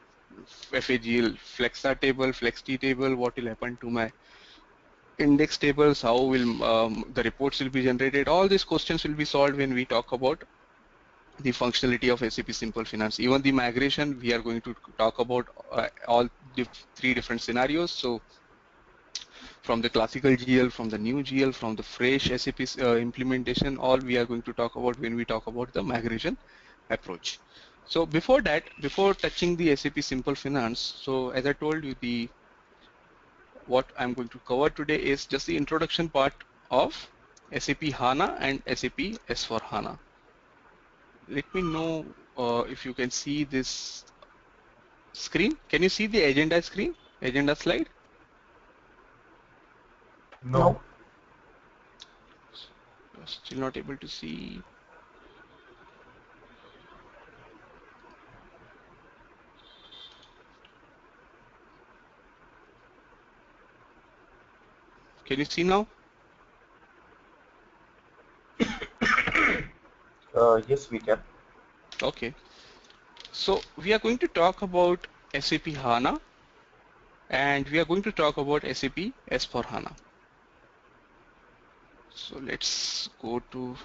[SPEAKER 1] FAGL Flexa table, FlexT table, what will happen to my index tables, how will the reports will be generated. All these questions will be solved when we talk about the functionality of SAP Simple Finance. Even the migration, we are going to talk about all three different scenarios. So from the classical GL, from the new GL, from the fresh SAP implementation, all we are going to talk about when we talk about the migration approach. So before that, before touching the SAP Simple Finance, so as I told you, the what I'm going to cover today is just the introduction part of SAP HANA and SAP S4 HANA. Let me know if you can see this screen. Can you see the agenda screen, agenda slide?
[SPEAKER 5] No.
[SPEAKER 1] You're still not able to see. Can you see now?
[SPEAKER 5] Yes, we can.
[SPEAKER 1] Okay. So we are going to talk about SAP HANA and we are going to talk about SAP S4 HANA. So let's go to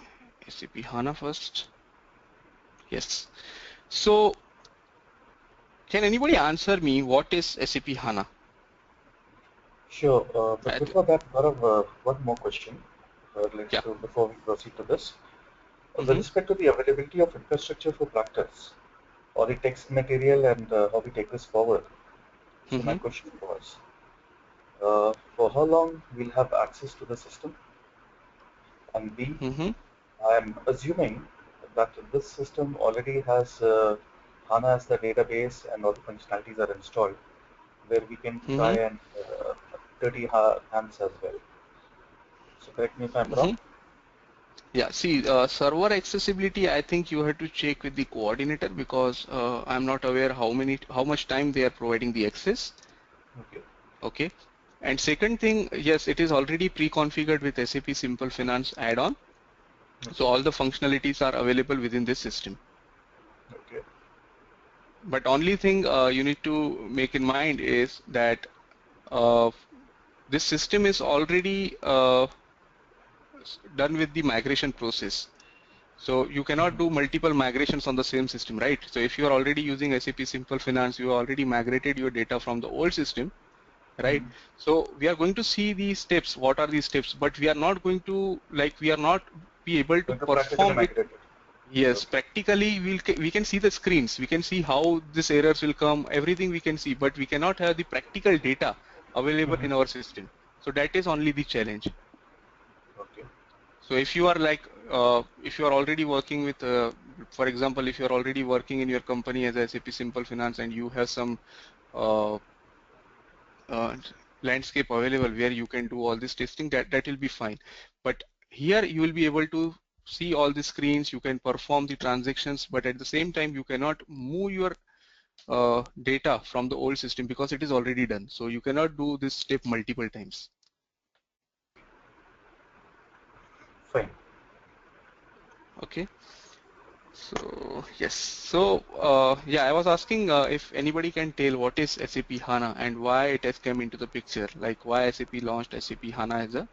[SPEAKER 1] SAP HANA first. Yes. So can anybody answer me what is SAP HANA?
[SPEAKER 5] Sure. But
[SPEAKER 1] At,
[SPEAKER 5] before that, Gaurav, one more question.
[SPEAKER 1] yeah.
[SPEAKER 5] Before we proceed to this, with
[SPEAKER 1] Mm-hmm.
[SPEAKER 5] respect to the availability of infrastructure for practice or the text material and how we take this forward. So my
[SPEAKER 1] Mm-hmm.
[SPEAKER 5] question was, for how long we'll have access to the system? And B,
[SPEAKER 1] Mm-hmm.
[SPEAKER 5] I'm assuming that this system already has HANA as the database and all the functionalities are installed. where we can try and dirty our hands as well. So correct me if I'm wrong.
[SPEAKER 1] Yeah, see, server accessibility, I think you have to check with the coordinator because I'm not aware how much time they are providing the access.
[SPEAKER 5] Okay.
[SPEAKER 1] Okay. And second thing, yes, it is already pre-configured with SAP Simple Finance add-on. So
[SPEAKER 5] Okay.
[SPEAKER 1] all the functionalities are available within this system.
[SPEAKER 5] Okay.
[SPEAKER 1] But only thing you need to make in mind is that this system is already done with the migration process. So you cannot do multiple migrations on the same system, right? So if you are already using SAP Simple Finance, you already migrated your data from the old system, right? So we are going to see these steps. What are these steps? But we are not going to we are not be able to
[SPEAKER 5] Going to practically
[SPEAKER 1] perform it.
[SPEAKER 5] migrate it.
[SPEAKER 1] Yes,
[SPEAKER 5] Okay.
[SPEAKER 1] practically we can see the screens. We can see how these errors will come. Everything we can see, but we cannot have the practical data available in our system. So that is only the challenge.
[SPEAKER 5] Okay.
[SPEAKER 1] So if you are if you are already working with, for example, if you are already working in your company as a SAP Simple Finance and you have some uh, landscape available where you can do all this testing, that will be fine. But here you will be able to see all the screens, you can perform the transactions, but at the same time you cannot move your data from the old system because it is already done. So you cannot do this step multiple times.
[SPEAKER 5] Fine.
[SPEAKER 1] Okay. So yes, so yeah, I was asking if anybody can tell what is SAP HANA and why it has come into the picture, like why SAP launched SAP HANA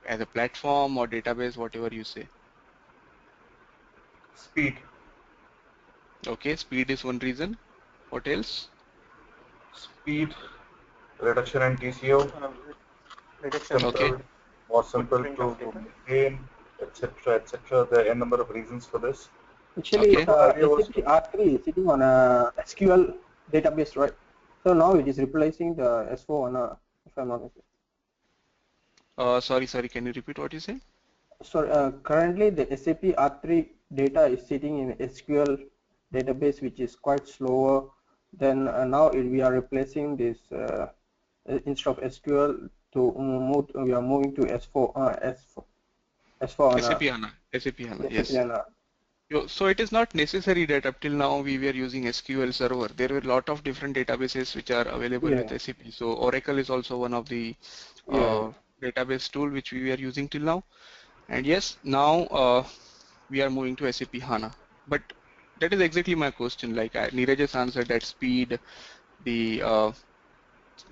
[SPEAKER 1] as a platform or database, whatever you say.
[SPEAKER 5] Speed.
[SPEAKER 1] Okay, speed is one reason. What else?
[SPEAKER 5] Speed, reduction in TCO,
[SPEAKER 3] Reduction in
[SPEAKER 1] Okay,
[SPEAKER 5] simple, more simple
[SPEAKER 3] footprint of
[SPEAKER 5] to
[SPEAKER 3] data.
[SPEAKER 5] maintain, etc., etc. There are a number of reasons for this.
[SPEAKER 2] Actually,
[SPEAKER 1] okay,
[SPEAKER 5] Good idea was
[SPEAKER 2] SAP R3 is sitting on a SQL database, right? So now it is replacing the S4 on a, if I'm not mistaken.
[SPEAKER 1] sorry, can you repeat what you say?
[SPEAKER 2] So currently the SAP R3 data is sitting in SQL database, which is quite slower. Then now we are replacing this instead of SQL to move. We are moving to S4. S4 on
[SPEAKER 1] SAP
[SPEAKER 2] a
[SPEAKER 1] HANA, SAP HANA,
[SPEAKER 2] SAP
[SPEAKER 1] yes.
[SPEAKER 2] on a.
[SPEAKER 1] So it is not necessary that up till now we were using SQL Server. There were a lot of different databases which are available
[SPEAKER 2] Yeah,
[SPEAKER 1] with SAP. So Oracle is also one of the
[SPEAKER 2] yeah.
[SPEAKER 1] database tool which we were using till now. And yes, now we are moving to SAP HANA. But that is exactly my question. Like Neeraj just answered that speed, the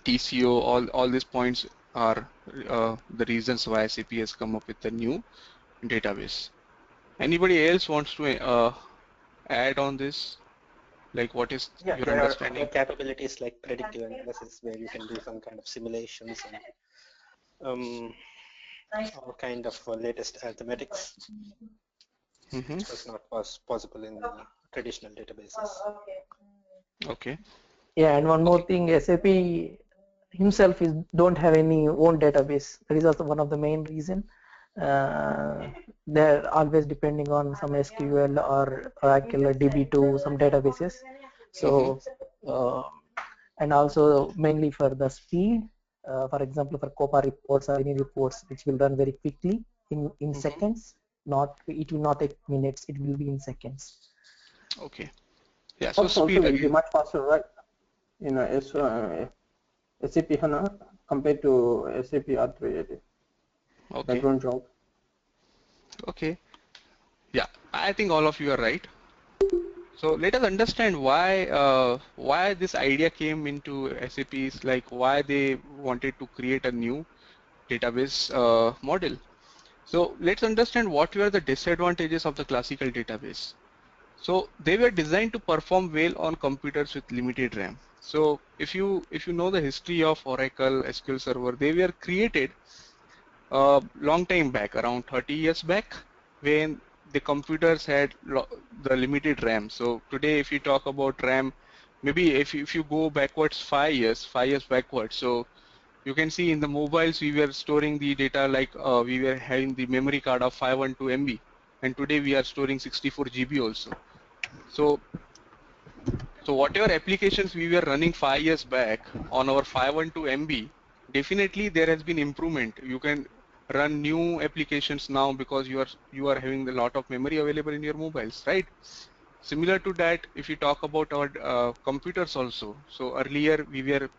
[SPEAKER 1] TCO, all these points are the reasons why SAP has come up with a new database. Anybody else wants to add on this? Like what is
[SPEAKER 3] Yeah,
[SPEAKER 1] your
[SPEAKER 3] there are other
[SPEAKER 1] understanding?
[SPEAKER 3] capabilities like predictive analysis where you can do some kind of simulations and all kind of latest arithmetics,
[SPEAKER 1] Mm-hmm.
[SPEAKER 3] which was not possible in traditional databases.
[SPEAKER 1] Okay.
[SPEAKER 4] Yeah, and one more
[SPEAKER 1] Okay.
[SPEAKER 4] thing, SAP himself don't have any own database. That is also one of the main reason. They're always depending on some SQL or Oracle or DB2, some databases.
[SPEAKER 1] Mm-hmm.
[SPEAKER 4] So, and also mainly for the speed, for example, for COPA reports or any reports, which will run very quickly in
[SPEAKER 1] Mm-hmm.
[SPEAKER 4] seconds. It will not take minutes. It will be in seconds.
[SPEAKER 1] Okay. Yeah. So
[SPEAKER 2] Also
[SPEAKER 1] speed
[SPEAKER 2] will be
[SPEAKER 1] again.
[SPEAKER 2] much faster, right? You know, SAP HANA compared to SAP R3
[SPEAKER 1] Okay.
[SPEAKER 2] background job.
[SPEAKER 1] Okay. Yeah. I think all of you are right. So let us understand why this idea came into SAP's, like why they wanted to create a new database model. So let's understand what were the disadvantages of the classical database. So they were designed to perform well on computers with limited RAM. So if you know the history of Oracle SQL Server, they were created a long time back, around 30 years back, when the computers had the limited RAM. So today, if you talk about RAM, maybe if you go backwards 5 years backwards, so you can see in the mobiles we were storing the data like we were having the memory card of 512 MB, and today we are storing 64 GB also. So So whatever applications we were running 5 years back on our 512 MB, definitely there has been improvement. You can run new applications now because you are having a lot of memory available in your mobiles, right? Similar to that, if you talk about our computers also. So earlier we were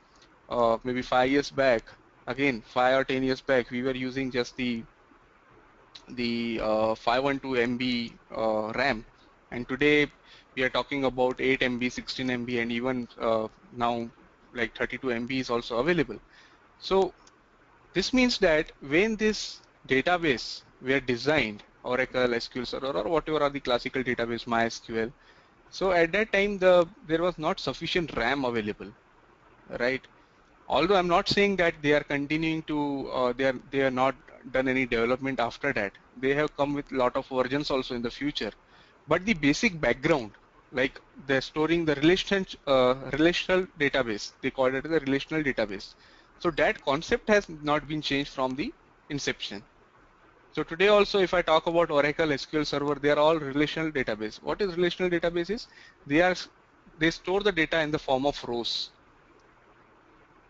[SPEAKER 1] maybe 5 years back, again 5 or 10 years back, we were using just the 512 MB RAM, and today we are talking about 8 MB, 16 MB, and even now like 32 MB is also available. So this means that when this database were designed, Oracle, SQL Server, or whatever are the classical database, MySQL, so at that time there was not sufficient RAM available, right? Although I'm not saying that they are continuing to, they are not done any development after that. They have come with a lot of versions also in the future. But the basic background, like they're storing the relational database, they call it the relational database. So that concept has not been changed from the inception. So today also, if I talk about Oracle, SQL Server, they are all relational database. What is relational database is? They store the data in the form of rows.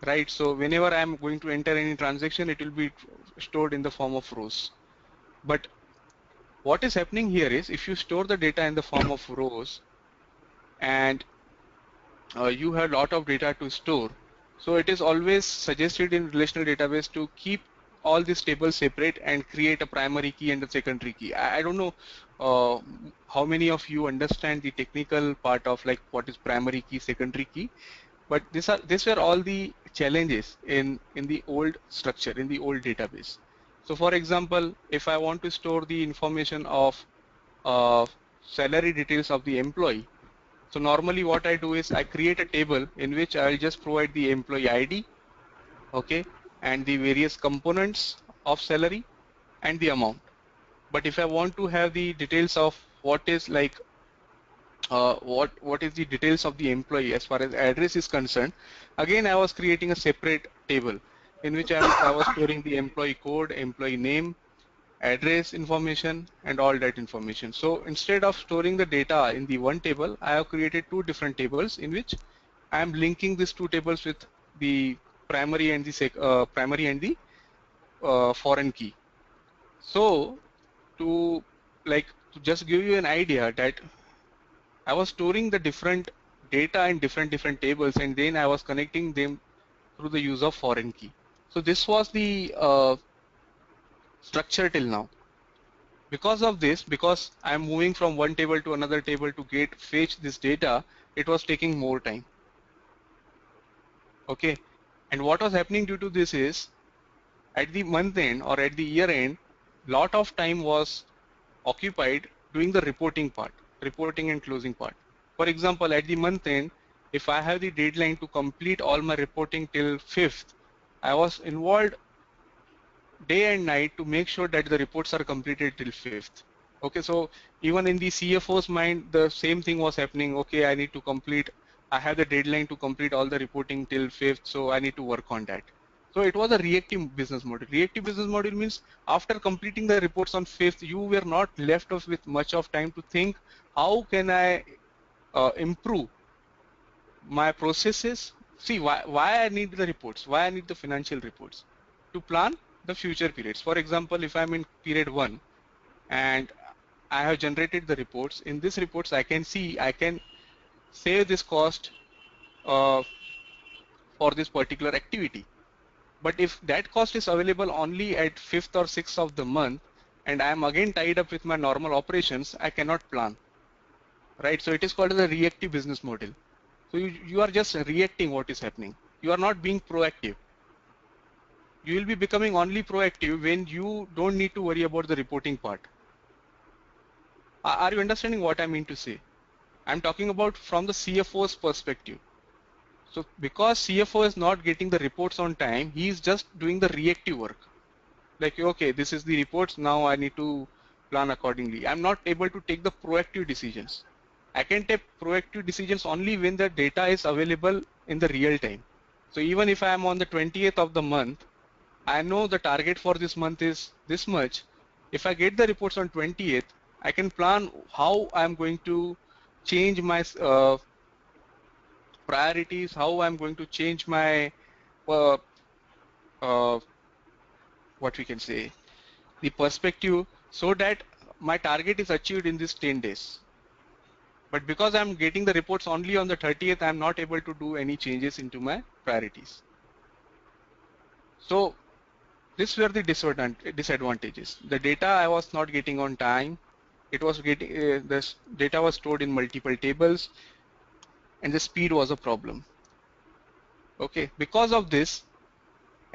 [SPEAKER 1] Right, so whenever I'm going to enter any transaction, it will be stored in the form of rows. But what is happening here is, if you store the data in the form of rows and you have a lot of data to store, so it is always suggested in relational database to keep all these tables separate and create a primary key and a secondary key. I don't know how many of you understand the technical part of like what is primary key, secondary key. But these were all the challenges in the old structure, in the old database. So for example, if I want to store the information of salary details of the employee, so normally what I do is I create a table in which I'll just provide the employee ID, okay, and the various components of salary and the amount. But if I want to have the details of what is like what is the details of the employee as far as address is concerned, again I was creating a separate table in which I was storing the employee code, employee name, address information, and all that information. So instead of storing the data in the one table, I have created two different tables in which I am linking these two tables with the primary and the foreign key. So to to just give you an idea that I was storing the different data in different tables, and then I was connecting them through the use of foreign key. So this was the structure till now. Because of this, because I'm moving from one table to another table to fetch this data, it was taking more time. Okay, and what was happening due to this is, at the month end or at the year end, lot of time was occupied doing the reporting and closing part. For example, at the month end, if I have the deadline to complete all my reporting till 5th, I was involved day and night to make sure that the reports are completed till 5th. Okay, so even in the CFO's mind, the same thing was happening. Okay, I have the deadline to complete all the reporting till 5th, so I need to work on that. So it was a reactive business model. Reactive business model means after completing the reports on 5th, you were not left off with much of time to think, how can I improve my processes? See, why I need the reports, why I need the financial reports? To plan the future periods. For example, if I'm in period 1 and I have generated the reports, in these reports I can see, I can save this cost uh, for this particular activity. But if that cost is available only at 5th or 6th of the month, and I am again tied up with my normal operations, I cannot plan, right? So it is called as a reactive business model. So you are just reacting what is happening. You are not being proactive. You will be becoming only proactive when you don't need to worry about the reporting part. Are you understanding what I mean to say? I'm talking about from the CFO's perspective. So because CFO is not getting the reports on time, he is just doing the reactive work. Like, okay, this is the reports, now I need to plan accordingly. I'm not able to take the proactive decisions. I can take proactive decisions only when the data is available in the real time. So even if I am on the 20th of the month, I know the target for this month is this much. If I get the reports on 20th, I can plan how I'm going to change my priorities, how I'm going to change my uh, what we can say, the perspective, so that my target is achieved in these 10 days. But because I'm getting the reports only on the 30th, I'm not able to do any changes into my priorities. So these were the disadvantages. The data I was not getting on time. It was getting this data was stored in multiple tables, and the speed was a problem. Okay, because of this,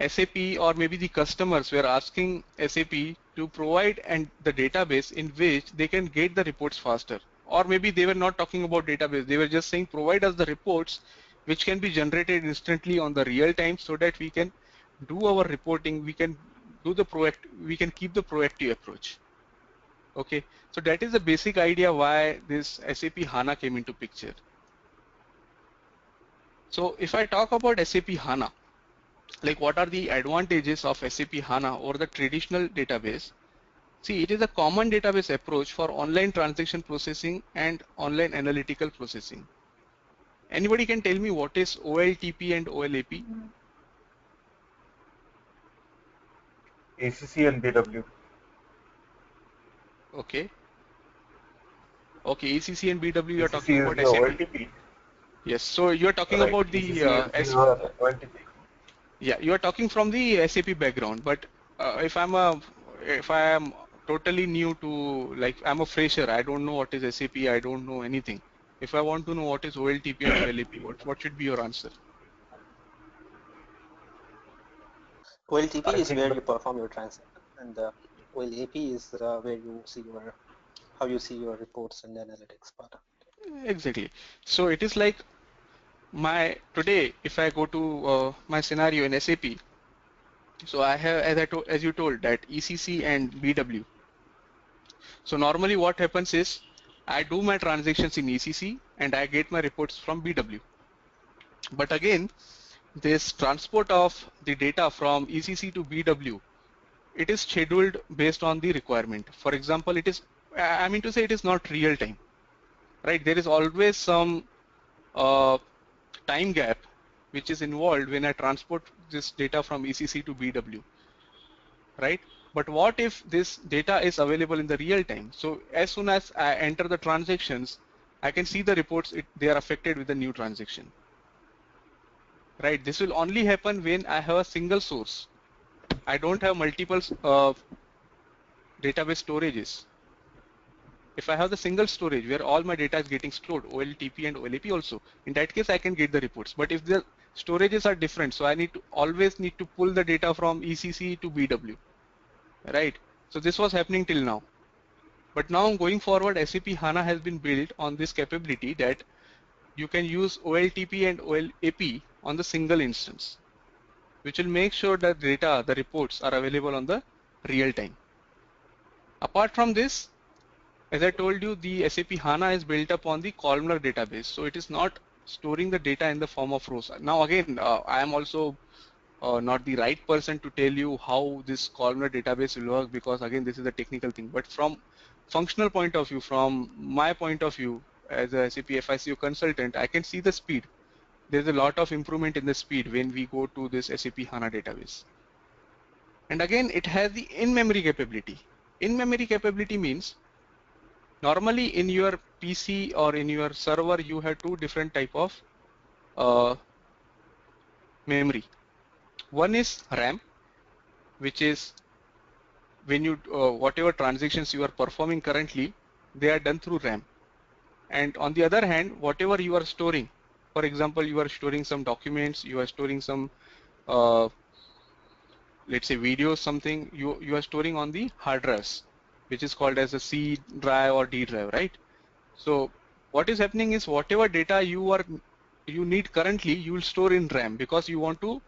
[SPEAKER 1] SAP or maybe the customers were asking SAP to provide the database in which they can get the reports faster. Or maybe they were not talking about database. They were just saying provide us the reports which can be generated instantly on the real time, so that we can do our reporting. We can do the we can keep the proactive approach. Okay, so that is the basic idea why this SAP HANA came into picture. So if I talk about SAP HANA, like what are the advantages of SAP HANA over the traditional database? See, it is a common database approach for online transaction processing and online analytical processing. Anybody can tell me what is OLTP and OLAP?
[SPEAKER 5] ACC and BW.
[SPEAKER 1] Okay. Okay, ACC and BW, you are
[SPEAKER 5] ACC
[SPEAKER 1] talking
[SPEAKER 5] is
[SPEAKER 1] about
[SPEAKER 5] the
[SPEAKER 1] SAP.
[SPEAKER 5] OLTP.
[SPEAKER 1] Yes, so you are talking
[SPEAKER 5] Right.
[SPEAKER 1] about
[SPEAKER 5] ACC
[SPEAKER 1] the
[SPEAKER 5] is the OLTP.
[SPEAKER 1] yeah, you are talking from the SAP background, but if I am totally new to, like, I'm a fresher, I don't know what is SAP, I don't know anything. If I want to know what is OLTP and OLAP, what should be your answer?
[SPEAKER 3] OLTP
[SPEAKER 5] I
[SPEAKER 3] is
[SPEAKER 5] think
[SPEAKER 3] where
[SPEAKER 5] the
[SPEAKER 3] you perform your transaction, and OLAP is where you see how you see your reports and analytics part.
[SPEAKER 1] Exactly. So it is like today, if I go to my scenario in SAP, so I have, as you told, that ECC and BW. So normally what happens is I do my transactions in ECC and I get my reports from BW. But again, this transport of the data from ECC to BW, it is scheduled based on the requirement. For example, I mean to say, it is not real time, right? There is always some time gap which is involved when I transport this data from ECC to BW, right? But what if this data is available in the real time? So as soon as I enter the transactions, I can see the reports, they are affected with the new transaction, right? This will only happen when I have a single source. I don't have multiple database storages. If I have the single storage where all my data is getting stored, OLTP and OLAP also, in that case I can get the reports. But if the storages are different, so I always need to pull the data from ECC to BW, right? So this was happening till now. But now going forward, SAP HANA has been built on this capability that you can use OLTP and OLAP on the single instance, which will make sure that the reports are available on the real time. Apart from this, as I told you, the SAP HANA is built up on the columnar database. So it is not storing the data in the form of rows. Now again, I am also not the right person to tell you how this columnar database will work, because again, this is a technical thing. But from functional point of view, from my point of view as a SAP FICO consultant, I can see the speed. There's a lot of improvement in the speed when we go to this SAP HANA database. And again, it has the in-memory capability. In-memory capability means normally in your PC or in your server, you have two different type of memory. One is RAM, which is when you whatever transactions you are performing currently, they are done through RAM. And on the other hand, whatever you are storing, for example, you are storing some documents, you are storing some let's say videos, something you are storing on the hard drives, which is called as a C drive or D drive, right? So what is happening is whatever data you need currently, you will store in RAM, because you want to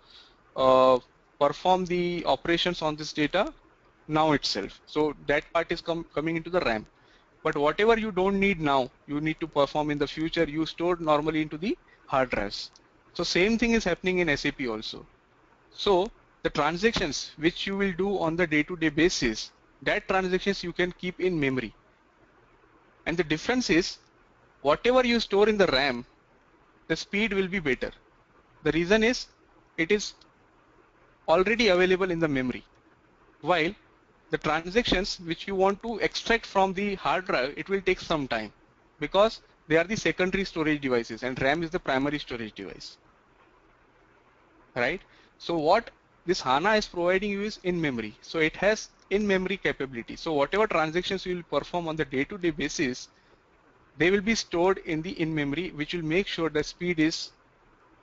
[SPEAKER 1] uh, perform the operations on this data now itself. So that part is coming into the RAM. But whatever you don't need now, you need to perform in the future, you store normally into the hard drives. So same thing is happening in SAP also. So the transactions which you will do on the day-to-day basis, that transactions you can keep in memory. And the difference is whatever you store in the RAM, the speed will be better. The reason is it is already available in the memory, while the transactions which you want to extract from the hard drive, it will take some time because they are the secondary storage devices and RAM is the primary storage device, right? So what this HANA is providing you is in memory. So it has in memory capability. So whatever transactions you will perform on the day-to-day basis, they will be stored in the in memory, which will make sure the speed is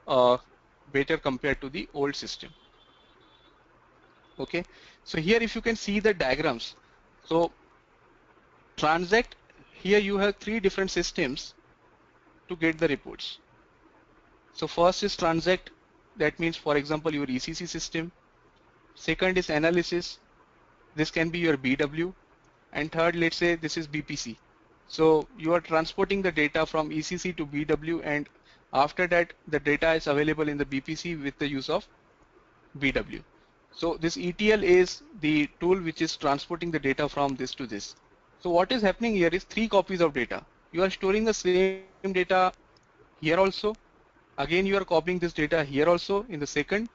[SPEAKER 1] better compared to the old system. Okay, so here if you can see the diagrams, so transact, here you have three different systems to get the reports. So first is transact, that means for example your ECC system. Second is analysis, this can be your BW, and third, let's say this is BPC. So you are transporting the data from ECC to BW, and after that the data is available in the BPC with the use of BW. So this ETL is the tool which is transporting the data from this to this. So what is happening here is three copies of data. You are storing the same data here also. Again, you are copying this data here also in the second,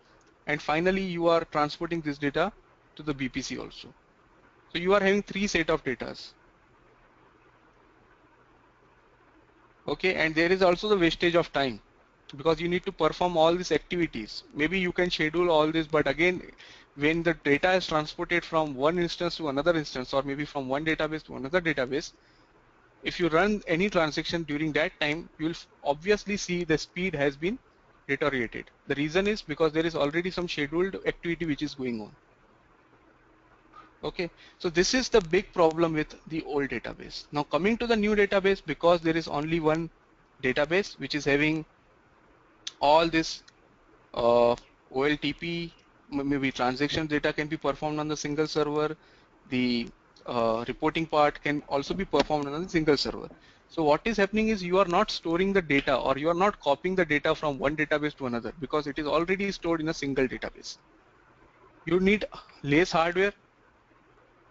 [SPEAKER 1] and finally you are transporting this data to the BPC also. So you are having three set of data. Okay, and there is also the wastage of time because you need to perform all these activities. Maybe you can schedule all this, but again, when the data is transported from one instance to another instance, or maybe from one database to another database, if you run any transaction during that time, you will obviously see the speed has been deteriorated. The reason is because there is already some scheduled activity which is going on. Okay, so this is the big problem with the old database. Now coming to the new database, because there is only one database which is having all this OLTP, maybe transaction data can be performed on the single server. The reporting part can also be performed on a single server. So what is happening is you are not storing the data, or you are not copying the data from one database to another because it is already stored in a single database. You need less hardware.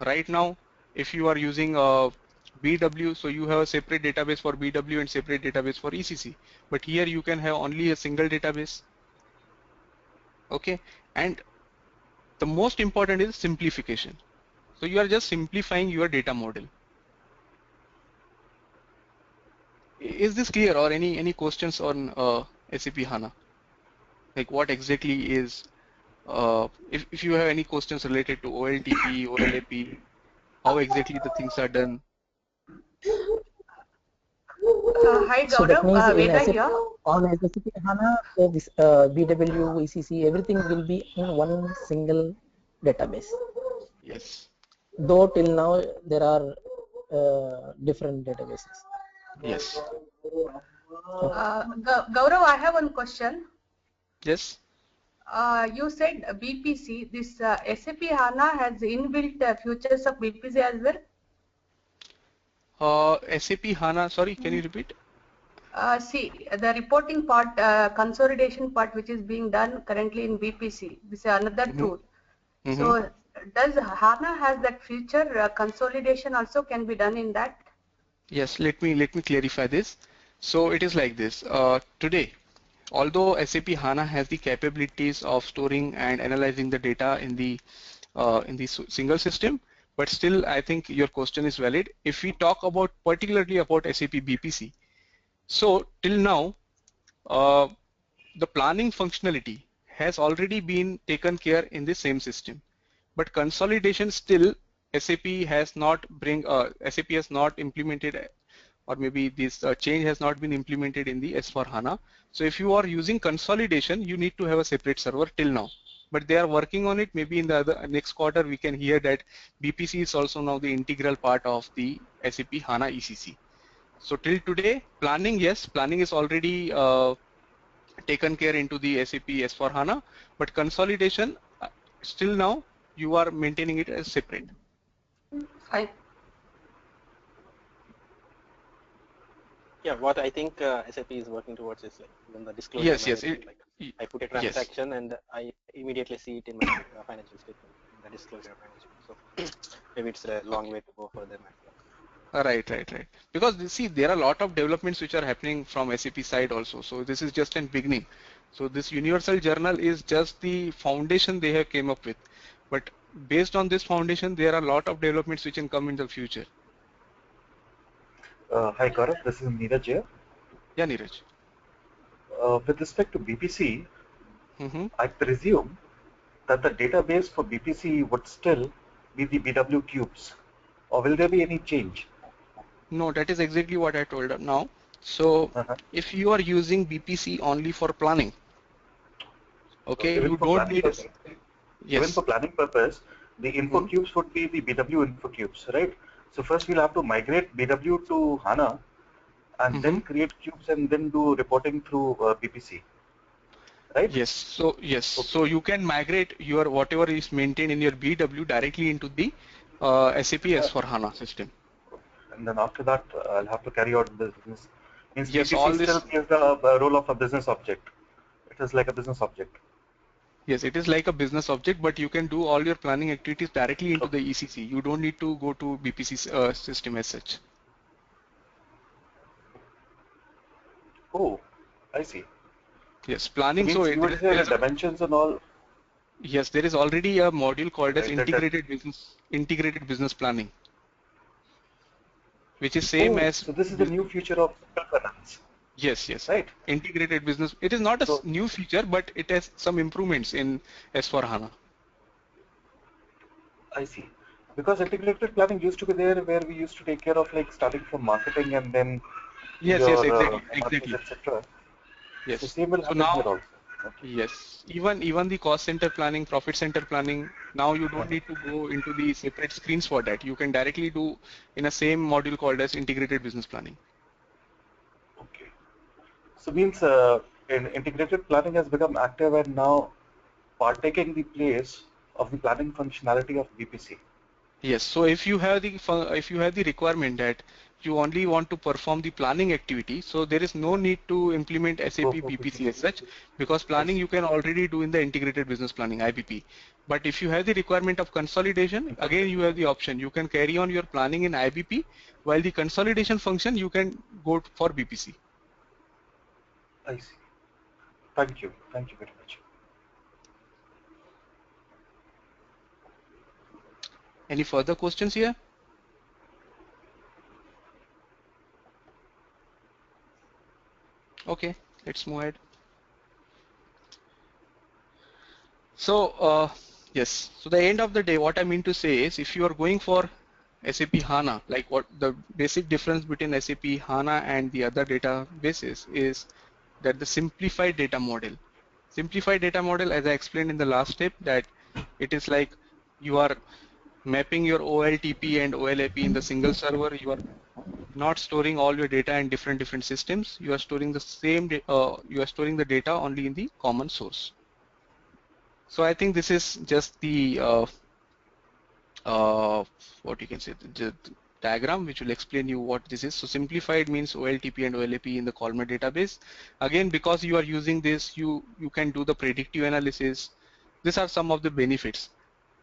[SPEAKER 1] Right now, if you are using BW, so you have a separate database for BW and separate database for ECC. But here you can have only a single database. Okay, and the most important is simplification. So you are just simplifying your data model. Is this clear, or any questions on SAP HANA? Like what exactly is, if you have any questions related to OLTP, OLAP, how exactly the things are done?
[SPEAKER 8] Hi
[SPEAKER 4] So that
[SPEAKER 8] Gaurav,
[SPEAKER 4] means in
[SPEAKER 8] Veda
[SPEAKER 4] SAP,
[SPEAKER 8] here.
[SPEAKER 4] on SAP HANA, this BW, ECC, everything will be in one single database.
[SPEAKER 1] Yes.
[SPEAKER 4] Though till now there are different databases.
[SPEAKER 1] Yes.
[SPEAKER 8] Gaurav, I have one question.
[SPEAKER 1] Yes.
[SPEAKER 8] You said BPC, this SAP HANA has inbuilt features of BPC as well?
[SPEAKER 1] SAP HANA, sorry, can you repeat?
[SPEAKER 8] See, the reporting part, consolidation part, which is being done currently in BPC, this is another tool. So, does HANA has that feature, consolidation also can be done in that?
[SPEAKER 1] Yes, let me clarify this. So it is like this. Today, although SAP HANA has the capabilities of storing and analyzing the data in the single system, but still I think your question is valid. If we talk about particularly about SAP BPC, so till now uh, the planning functionality has already been taken care in the same system, but consolidation still SAP has not implemented, or maybe this change has not been implemented in the S/4HANA. So if you are using consolidation, you need to have a separate server till now. But they are working on it. Maybe in the next quarter we can hear that BPC is also now the integral part of the SAP HANA ECC. So till today, planning, yes, planning is already taken care into the SAP S/4HANA, but consolidation still now you are maintaining it as separate.
[SPEAKER 8] Fine.
[SPEAKER 3] Yeah, what I think SAP is working towards is like even the disclosure
[SPEAKER 1] Yes, yes,
[SPEAKER 3] management. Like I put a
[SPEAKER 1] yes,
[SPEAKER 3] transaction and I immediately see it in my financial statement in the disclosure management. So maybe it's a long
[SPEAKER 1] okay.
[SPEAKER 3] way to go for them as well.
[SPEAKER 1] Right. Because see, there are a lot of developments which are happening from SAP side also. So this is just an beginning. So this universal journal is just the foundation they have came up with. But based on this foundation, there are a lot of developments which can come in the future.
[SPEAKER 5] Hi Gaurav, this is Neeraj here.
[SPEAKER 1] Yeah, Neeraj.
[SPEAKER 5] With respect to BPC,
[SPEAKER 1] Mm-hmm.
[SPEAKER 5] I presume that the database for BPC would still be the BW cubes, or will there be any change?
[SPEAKER 1] No, that is exactly what I told her now. So
[SPEAKER 5] Uh-huh.
[SPEAKER 1] if you are using BPC only for planning,
[SPEAKER 5] So
[SPEAKER 1] okay, you don't need,
[SPEAKER 5] even
[SPEAKER 1] yes.
[SPEAKER 5] for planning purpose, the info
[SPEAKER 1] Mhm.
[SPEAKER 5] cubes would be the BW info cubes, right? So first we'll have to migrate BW to HANA and then
[SPEAKER 1] Mhm.
[SPEAKER 5] create cubes and then do reporting through BPC, right?
[SPEAKER 1] Yes.
[SPEAKER 5] Okay.
[SPEAKER 1] So you can migrate your whatever is maintained in your BW directly into the SAP
[SPEAKER 5] Uh,
[SPEAKER 1] S/4HANA system.
[SPEAKER 5] and then after that, I'll have to carry out the business. Means
[SPEAKER 1] Yes,
[SPEAKER 5] BPC
[SPEAKER 1] all
[SPEAKER 5] still
[SPEAKER 1] this.
[SPEAKER 5] plays the role of a business object. It is like a business object.
[SPEAKER 1] Yes, it is like a business object, but you can do all your planning activities directly into the
[SPEAKER 5] Okay.
[SPEAKER 1] ECC. You don't need to go to BPC system as such.
[SPEAKER 5] Oh, I see.
[SPEAKER 1] Yes,
[SPEAKER 5] So
[SPEAKER 1] planning. So
[SPEAKER 5] means you would say
[SPEAKER 1] there
[SPEAKER 5] the
[SPEAKER 1] is a,
[SPEAKER 5] dimensions and all,
[SPEAKER 1] yes, there is already a module called as
[SPEAKER 5] right? That
[SPEAKER 1] integrated business planning, which is same
[SPEAKER 5] oh,
[SPEAKER 1] as
[SPEAKER 5] so this is the new future of finance,
[SPEAKER 1] yes,
[SPEAKER 5] right?
[SPEAKER 1] integrated business. It is not a
[SPEAKER 5] So
[SPEAKER 1] new feature, but it has some improvements in S/4HANA.
[SPEAKER 5] I see. Because integrated planning used to be there where we used to take care of like starting from marketing and then
[SPEAKER 1] Yes,
[SPEAKER 5] your MRPs,
[SPEAKER 1] exactly.
[SPEAKER 5] etc. So
[SPEAKER 1] Yes.
[SPEAKER 5] same will
[SPEAKER 1] So
[SPEAKER 5] happen here
[SPEAKER 1] now,
[SPEAKER 5] also. Okay.
[SPEAKER 1] yes, even the cost center planning, profit center planning, now you don't
[SPEAKER 5] Uh-huh.
[SPEAKER 1] need to go into the separate screens for that. You can directly do in a same module called as integrated business planning.
[SPEAKER 5] Okay. So means integrated planning has become active and now partaking the place of the planning functionality of BPC.
[SPEAKER 1] Yes, so if you have the requirement that you only want to perform the planning activity, so there is no need to implement
[SPEAKER 5] Go
[SPEAKER 1] SAP
[SPEAKER 5] for
[SPEAKER 1] BPC
[SPEAKER 5] BPC.
[SPEAKER 1] as such because
[SPEAKER 5] I
[SPEAKER 1] planning
[SPEAKER 5] see.
[SPEAKER 1] you can already do in the integrated business planning IBP. But if you have the requirement of consolidation, again you have the option. You can carry on your planning in IBP while the consolidation function you can go for BPC.
[SPEAKER 5] I see. Thank you. Thank you very much.
[SPEAKER 1] Any further questions here? Okay, let's move ahead. So, yes, so the end of the day, what I mean to say is if you are going for SAP HANA, like what the basic difference between SAP HANA and the other databases is that the simplified data model. Simplified data model, as I explained in the last step, that it is like you are mapping your OLTP and OLAP in the single server. You are not storing all your data in different systems. You are storing the you are storing the data only in the common source. So I think this is just the uh, what you can say the diagram which will explain you what this is. So simplified means OLTP and OLAP in the columnar database. Again, because you are using this, you can do the predictive analysis. These are some of the benefits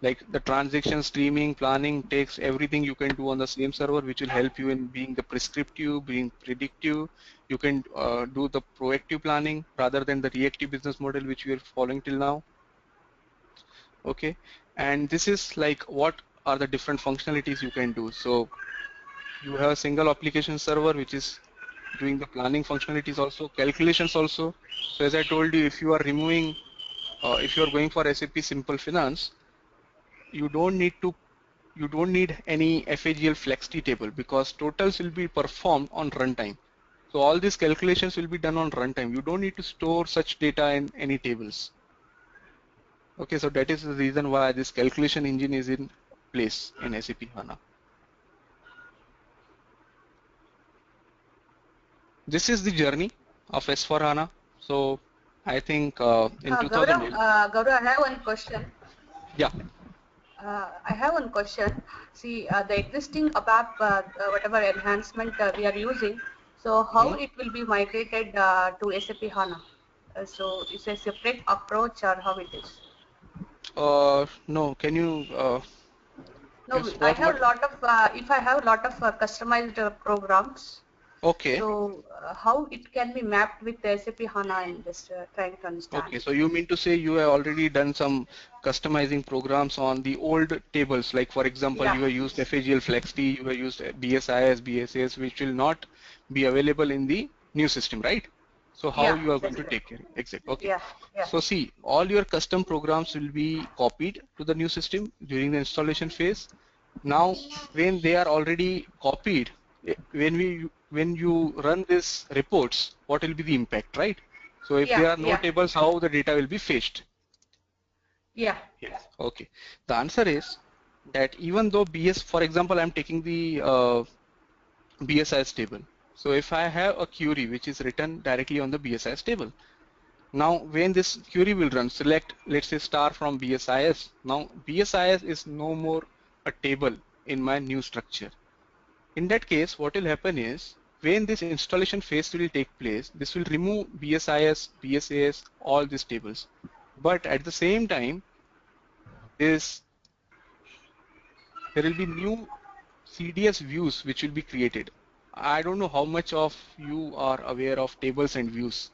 [SPEAKER 1] like the transaction streaming, planning, text, everything you can do on the same server, which will help you in being the prescriptive, being predictive. You can do the proactive planning rather than the reactive business model which we are following till now. Okay, and this is like what are the different functionalities you can do. So you have a single application server which is doing the planning functionalities also, calculations also. So as I told you, if you are removing if you are going for SAP Simple Finance, you don't need to you don't need any FAGL flexi table because totals will be performed on runtime. So all these calculations will be done on runtime. You don't need to store such data in any tables. Okay, so that is the reason why this calculation engine is in place in SAP HANA. This is the journey of S4 HANA. So I think in 2011,
[SPEAKER 8] Gaurav, I have one question.
[SPEAKER 1] yeah.
[SPEAKER 8] I have one question. See, the existing ABAP, whatever enhancement we are using, so how
[SPEAKER 1] Mhm.
[SPEAKER 8] it will be migrated to SAP HANA? So it's a separate approach or how it is?
[SPEAKER 1] No, can you
[SPEAKER 8] No,
[SPEAKER 1] Yes,
[SPEAKER 8] I
[SPEAKER 1] what
[SPEAKER 8] have
[SPEAKER 1] what?
[SPEAKER 8] a lot of, if I have a lot of customized programs,
[SPEAKER 1] Okay.
[SPEAKER 8] so how it can be mapped with the SAP HANA, I'm just trying to understand.
[SPEAKER 1] Okay, so you mean to say you have already done some customizing programs on the old tables, like for example,
[SPEAKER 8] Yeah,
[SPEAKER 1] you have used FAGL FlexT, you have used BSIS, BSAS, which will not be available in the new system, right? So how
[SPEAKER 8] yeah,
[SPEAKER 1] you are going
[SPEAKER 8] that's
[SPEAKER 1] to
[SPEAKER 8] right.
[SPEAKER 1] take care? Exactly. Okay.
[SPEAKER 8] Yeah, yeah,
[SPEAKER 1] So see, all your custom programs will be copied to the new system during the installation phase. Now, when they are already copied, when you run this reports, what will be the impact, right? So if
[SPEAKER 8] yeah,
[SPEAKER 1] there are no
[SPEAKER 8] yeah,
[SPEAKER 1] tables, how the data will be fetched?
[SPEAKER 8] yeah,
[SPEAKER 1] Yes. Okay. The answer is that even though BS, for example, I'm taking the BSIS table. So if I have a query which is written directly on the BSIS table, now when this query will run, select let's say star from BSIS. Now BSIS is no more a table in my new structure. In that case, what will happen is when this installation phase will take place, this will remove BSIS, BSAS, all these tables. But at the same time, this there will be new CDS views which will be created. I don't know how much of you are aware of tables and views.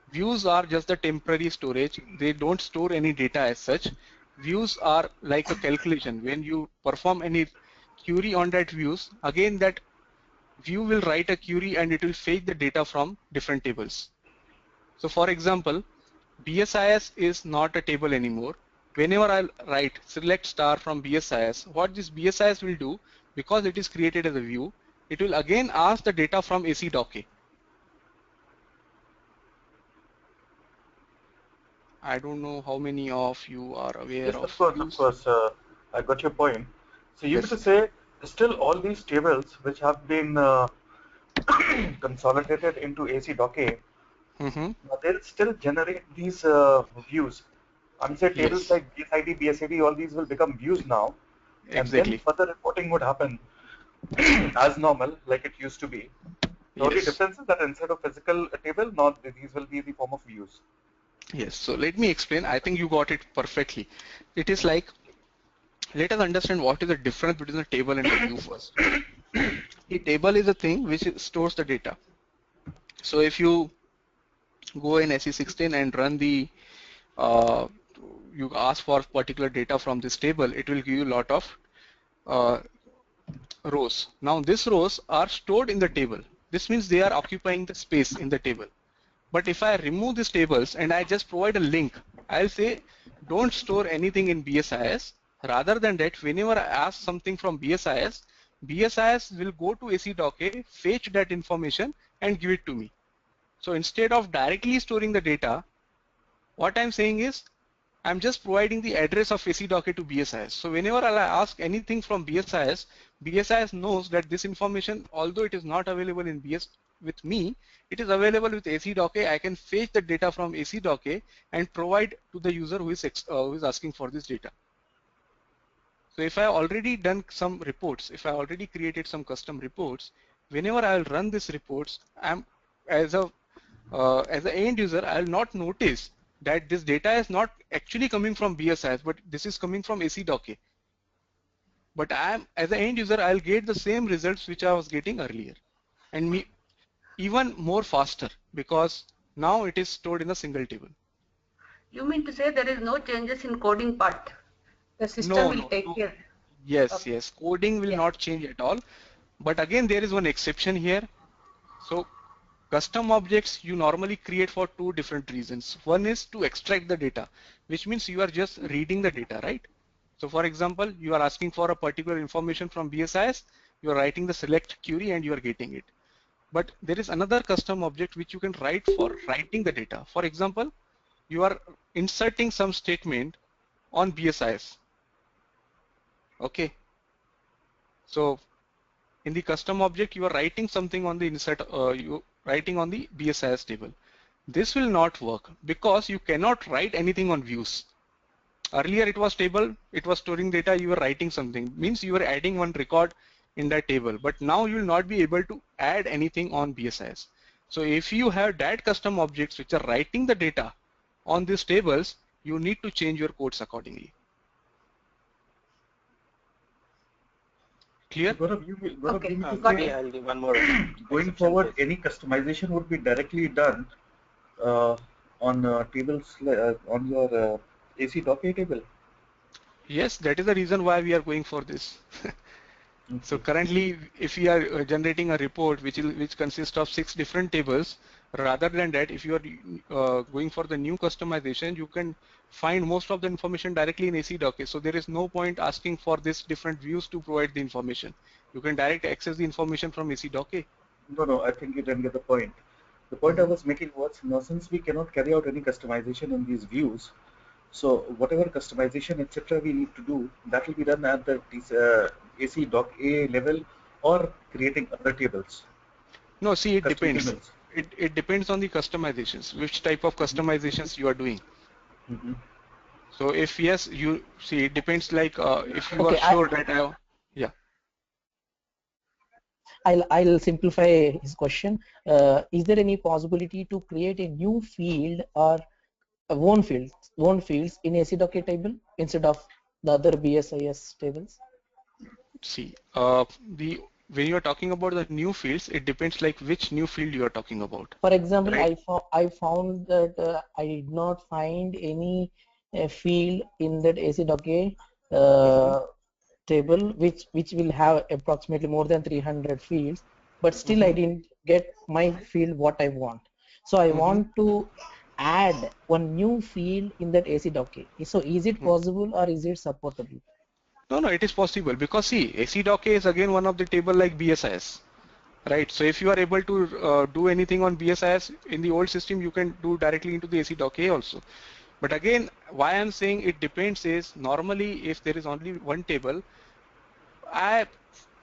[SPEAKER 1] Views are just the temporary storage. They don't store any data as such. Views are like a calculation. When you perform any query on that views, again that view will write a query and it will fetch the data from different tables. So for example, BSIS is not a table anymore. Whenever I write select star from BSIS, what this BSIS will do, because it is created as a view, it will again ask the data from AC docket. I don't know how many of you are aware
[SPEAKER 5] Yes,
[SPEAKER 1] of
[SPEAKER 5] of course, of
[SPEAKER 1] views.
[SPEAKER 5] course. I got your point. So you mean to
[SPEAKER 1] Yes.
[SPEAKER 5] say still all these tables which have been consolidated into AC docket,
[SPEAKER 1] Mm-hmm.
[SPEAKER 5] they'll still generate these views. I mean, say tables
[SPEAKER 1] Yes,
[SPEAKER 5] like BSID, BSAD, all these will become views now, and then
[SPEAKER 1] exactly.
[SPEAKER 5] further reporting would happen as normal, like it used to be. The only
[SPEAKER 1] Yes.
[SPEAKER 5] difference is that instead of physical table, now these will be the form of views.
[SPEAKER 1] Yes. So let me explain. I think you got it perfectly. It is like, let us understand what is the difference between the table and the view first. The table is a thing which stores the data. So if you go in SE16 and run the, uh, you ask for particular data from this table, it will give you a lot of uh, rows. Now these rows are stored in the table. This means they are occupying the space in the table. But if I remove these tables and I just provide a link, I'll say don't store anything in BSIS. Rather than that, whenever I ask something from BSIS, BSIS will go to AC docket, fetch that information and give it to me. So instead of directly storing the data, what I'm saying is I'm just providing the address of AC docket to BSIS. So whenever I ask anything from BSIS, BSIS knows that this information, although it is not available in BS with me, it is available with AC docket. I can fetch the data from AC docket and provide to the user who is asking for this data. So if I already done some reports, if I already created some custom reports, whenever I will run these reports, I'm as a as an end user, I'll not notice that this data is not actually coming from BSIS, but this is coming from AC docket. But as an end user, I'll get the same results which I was getting earlier, and even more faster because now it is stored in a single table.
[SPEAKER 8] You mean to say there is no changes in coding part? The system
[SPEAKER 1] No,
[SPEAKER 8] will
[SPEAKER 1] no,
[SPEAKER 8] take
[SPEAKER 1] no.
[SPEAKER 8] care.
[SPEAKER 1] Yes,
[SPEAKER 8] Okay.
[SPEAKER 1] yes. Coding will
[SPEAKER 8] Yeah.
[SPEAKER 1] not change at all. But again, there is one exception here. So custom objects you normally create for two different reasons. One is to extract the data, which means you are just reading the data, right? So for example, you are asking for a particular information from BSIS, you are writing the select query and you are getting it. But there is another custom object which you can write for writing the data. For example, you are inserting some statement on BSIS. Okay. So in the custom object, you are writing something on the insert, you writing on the BSIS table. This will not work because you cannot write anything on views. Earlier it was table, it was storing data, you were writing something, means you were adding one record in that table, but now you will not be able to add anything on BSIS. So if you have that custom objects which are writing the data on these tables, you need to change your codes accordingly. Clear?
[SPEAKER 5] Gaurav, you
[SPEAKER 8] Okay,
[SPEAKER 5] mean to
[SPEAKER 8] got
[SPEAKER 5] say
[SPEAKER 8] it.
[SPEAKER 3] I'll give one more
[SPEAKER 5] going
[SPEAKER 3] exception
[SPEAKER 5] forward,
[SPEAKER 3] case.
[SPEAKER 5] any customization would be directly done uh, on tables on your AC docket table?
[SPEAKER 1] Yes, that is the reason why we are going for this. So
[SPEAKER 5] Okay.
[SPEAKER 1] currently, if we are generating a report which consists of 6 different tables, rather than that, if you are going for the new customization, you can find most of the information directly in AC docket. So there is no point asking for this different views to provide the information. You can direct access the information from AC docket.
[SPEAKER 5] No, I think you didn't get the point. The point I
[SPEAKER 1] Mm-hmm.
[SPEAKER 5] was making was, now since we cannot carry out any customization in these views, so whatever customization etc. we need to do, that will be done at the AC doc A level or creating other tables,
[SPEAKER 1] No, see, it
[SPEAKER 5] custom
[SPEAKER 1] depends.
[SPEAKER 5] tables.
[SPEAKER 1] It depends on the customizations, which type of
[SPEAKER 5] Mm-hmm.
[SPEAKER 1] customizations you are doing.
[SPEAKER 5] Mm-hmm.
[SPEAKER 1] So if yes, you see, it depends like if you are
[SPEAKER 4] Okay,
[SPEAKER 1] sure that yeah.
[SPEAKER 4] I'll simplify his question. Is there any possibility to create a new field or own fields in AC docket table instead of the other BSIS tables?
[SPEAKER 1] See, the when you are talking about the new fields, it depends like which new field you are talking about,
[SPEAKER 4] For example,
[SPEAKER 1] right?
[SPEAKER 4] I found that I did not find any field in that AC docket
[SPEAKER 1] Mm-hmm.
[SPEAKER 4] table which will have approximately more than 300 fields, but still I
[SPEAKER 1] Mm-hmm.
[SPEAKER 4] didn't get my field what I want. So I
[SPEAKER 1] Mm-hmm.
[SPEAKER 4] want to add one new field in that AC docket. So is it possible or is it supportable?
[SPEAKER 1] No, it is possible because see, AC docket is again one of the table like BSIS, right? So if you are able to do anything on BSIS in the old system, you can do directly into the AC docket also. But again, why I'm saying it depends is normally if there is only one table, I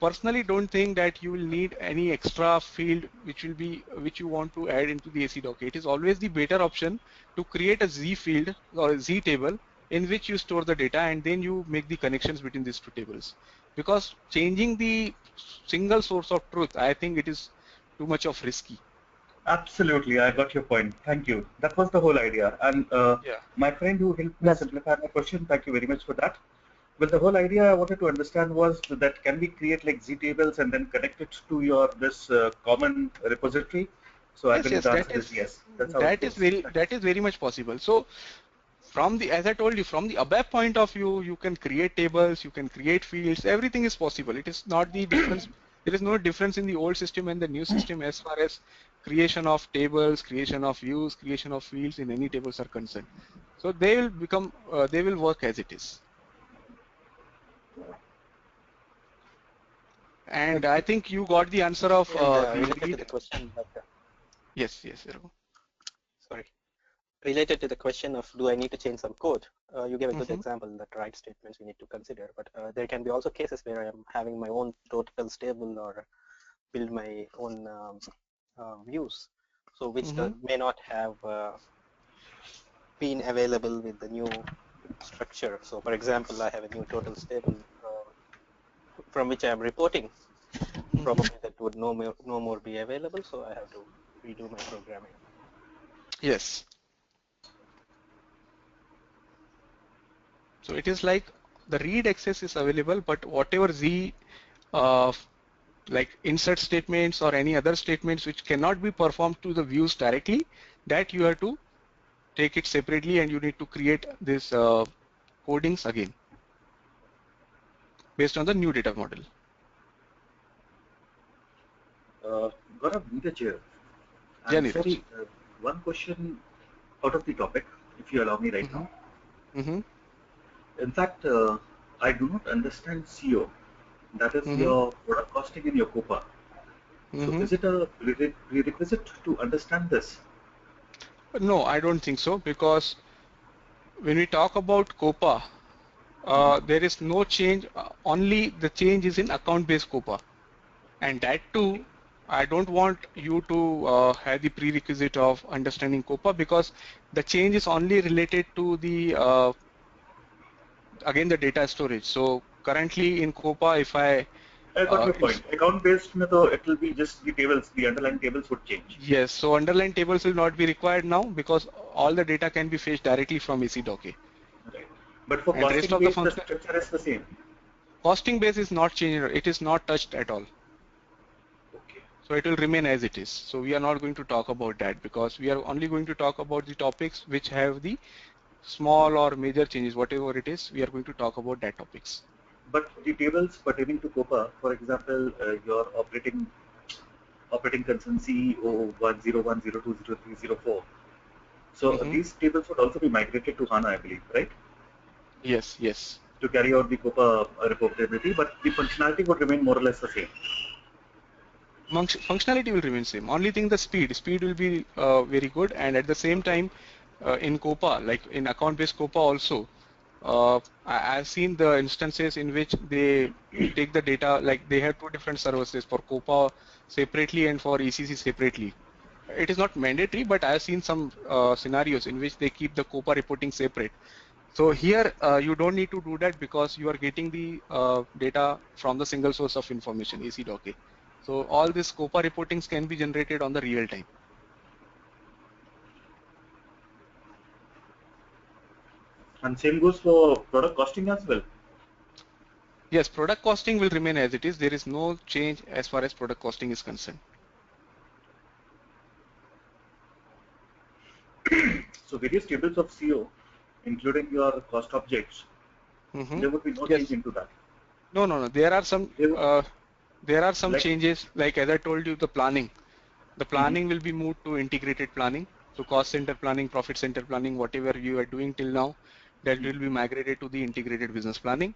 [SPEAKER 1] personally don't think that you will need any extra field which you want to add into the AC docket. It is always the better option to create a Z field or a Z table in which you store the data and then you make the connections between these two tables. Because changing the single source of truth, I think it is too much of risky.
[SPEAKER 5] Absolutely, I got your point. Thank you. That was the whole idea. And
[SPEAKER 1] Yeah.
[SPEAKER 5] my friend who helped me
[SPEAKER 4] That's
[SPEAKER 5] simplify my question, thank you very much for that. Well, the whole idea I wanted to understand was that can we create like Z tables and then connect it to your this common repository? So I believe
[SPEAKER 1] Yes,
[SPEAKER 5] the answer is yes. That's how it goes. Thank
[SPEAKER 1] that is very much possible. So from the, as I told you, from the above point of view, you can create tables, you can create fields, everything is possible. It is not the difference. There is no difference in the old system and the new system as far as creation of tables, creation of views, creation of fields in any tables are concerned. So they will become, they will work as it is. And I think you got the answer of
[SPEAKER 3] And
[SPEAKER 1] the
[SPEAKER 3] related to
[SPEAKER 1] read.
[SPEAKER 3] the question, but
[SPEAKER 1] Yes, Raghu.
[SPEAKER 3] sorry, related to the question of do I need to change some code? You gave a good
[SPEAKER 1] Mm-hmm.
[SPEAKER 3] example that right statements we need to consider, but there can be also cases where I am having my own totals table or build my own views, so which
[SPEAKER 1] Mm-hmm.
[SPEAKER 3] may not have been available with the new structure. So for example, I have a new totals table from which I am reporting.
[SPEAKER 1] Mm-hmm.
[SPEAKER 3] Probably that would no more be available, so I have to redo my programming.
[SPEAKER 1] Yes. So it is like the read access is available, but whatever Z uh, like insert statements or any other statements which cannot be performed to the views directly, that you have to take it separately and you need to create this codings again based on the new data model.
[SPEAKER 5] Gaurav, Neeraj here.
[SPEAKER 1] Yeah,
[SPEAKER 5] I'm
[SPEAKER 1] Neeraj.
[SPEAKER 5] sorry, one question out of the topic, if you allow me right
[SPEAKER 1] Mm-hmm.
[SPEAKER 5] now.
[SPEAKER 1] Mm-hmm.
[SPEAKER 5] In fact, I do not understand CO. That is
[SPEAKER 1] Mm-hmm.
[SPEAKER 5] your product costing in your COPA. So
[SPEAKER 1] Mm-hmm.
[SPEAKER 5] is it a prerequisite to understand this?
[SPEAKER 1] No, I don't think so, because when we talk about COPA, there is no change, only the change is in account-based COPA. And that too, I don't want you to have the prerequisite of understanding COPA, because the change is only related to the again the data storage. So currently in COPA, if I
[SPEAKER 5] I got your point. Account-based, though, it will be just the tables, the underlying tables would change.
[SPEAKER 1] yes, so underlying tables will not be required now because all the data can be fetched directly from AC docket.
[SPEAKER 5] Right. But for
[SPEAKER 1] And rest
[SPEAKER 5] costing
[SPEAKER 1] of the
[SPEAKER 5] based, the
[SPEAKER 1] function,
[SPEAKER 5] structure is the same.
[SPEAKER 1] costing base is not changed. It is not touched at all.
[SPEAKER 5] Okay.
[SPEAKER 1] So it will remain as it is. So we are not going to talk about that because we are only going to talk about the topics which have the small or major changes, whatever it is, we are going to talk about that topics.
[SPEAKER 5] But the tables pertaining to COPA, for example, your operating concern CEO 101020304. So these tables would also be migrated to HANA, I believe, right?
[SPEAKER 1] Yes, yes.
[SPEAKER 5] To carry out the COPA reportability, but the functionality would remain more or less the same.
[SPEAKER 1] Functionality will remain same. Only thing, the speed will be very good, and at the same time, in COPA, like in account-based COPA also, I've seen the instances in which they take the data, like they have two different services for COPA separately and for ECC separately. It is not mandatory, but I've seen some scenarios in which they keep the COPA reporting separate. So here you don't need to do that because you are getting the data from the single source of information, AC.A. So all these COPA reportings can be generated on the real time.
[SPEAKER 5] And same goes for product costing as well.
[SPEAKER 1] Yes, product costing will remain as it is. There is no change as far as product costing is concerned.
[SPEAKER 5] So various tables of CO, including your cost objects, there would be no change into that.
[SPEAKER 1] No. There are some
[SPEAKER 5] Like,
[SPEAKER 1] changes. Like as I told you, the planning. The planning will be moved to integrated planning. So cost center planning, profit center planning, whatever you are doing till now, that will be migrated to the integrated business planning.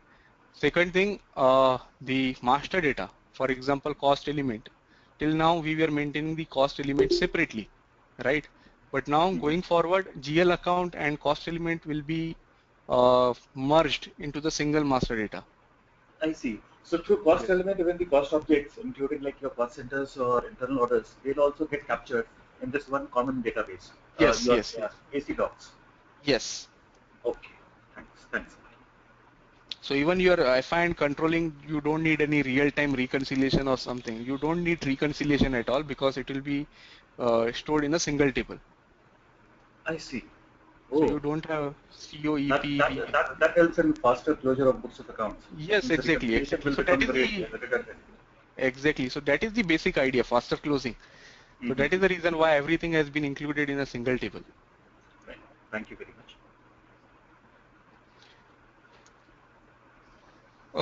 [SPEAKER 1] Second thing, the master data, for example, cost element. Till now, we were maintaining the cost element separately, right? But now going forward, GL account and cost element will be merged into the single master data.
[SPEAKER 5] I see. So through cost element, even the cost objects, including like your cost centers or internal orders, they'll also get captured in this one common database.
[SPEAKER 1] Yes.
[SPEAKER 5] AC docs.
[SPEAKER 1] Yes.
[SPEAKER 5] Okay. Thanks.
[SPEAKER 1] So even your FI and controlling, you don't need any real-time reconciliation or something. You don't need reconciliation at all because it will be stored in a single table.
[SPEAKER 5] I see.
[SPEAKER 1] So you don't have COEP.
[SPEAKER 5] That helps in faster closure of books of accounts.
[SPEAKER 1] Yes, exactly. So that is exactly. So that is the basic idea, faster closing. So that is the reason why everything has been included in a single table.
[SPEAKER 5] Right. Thank you very much.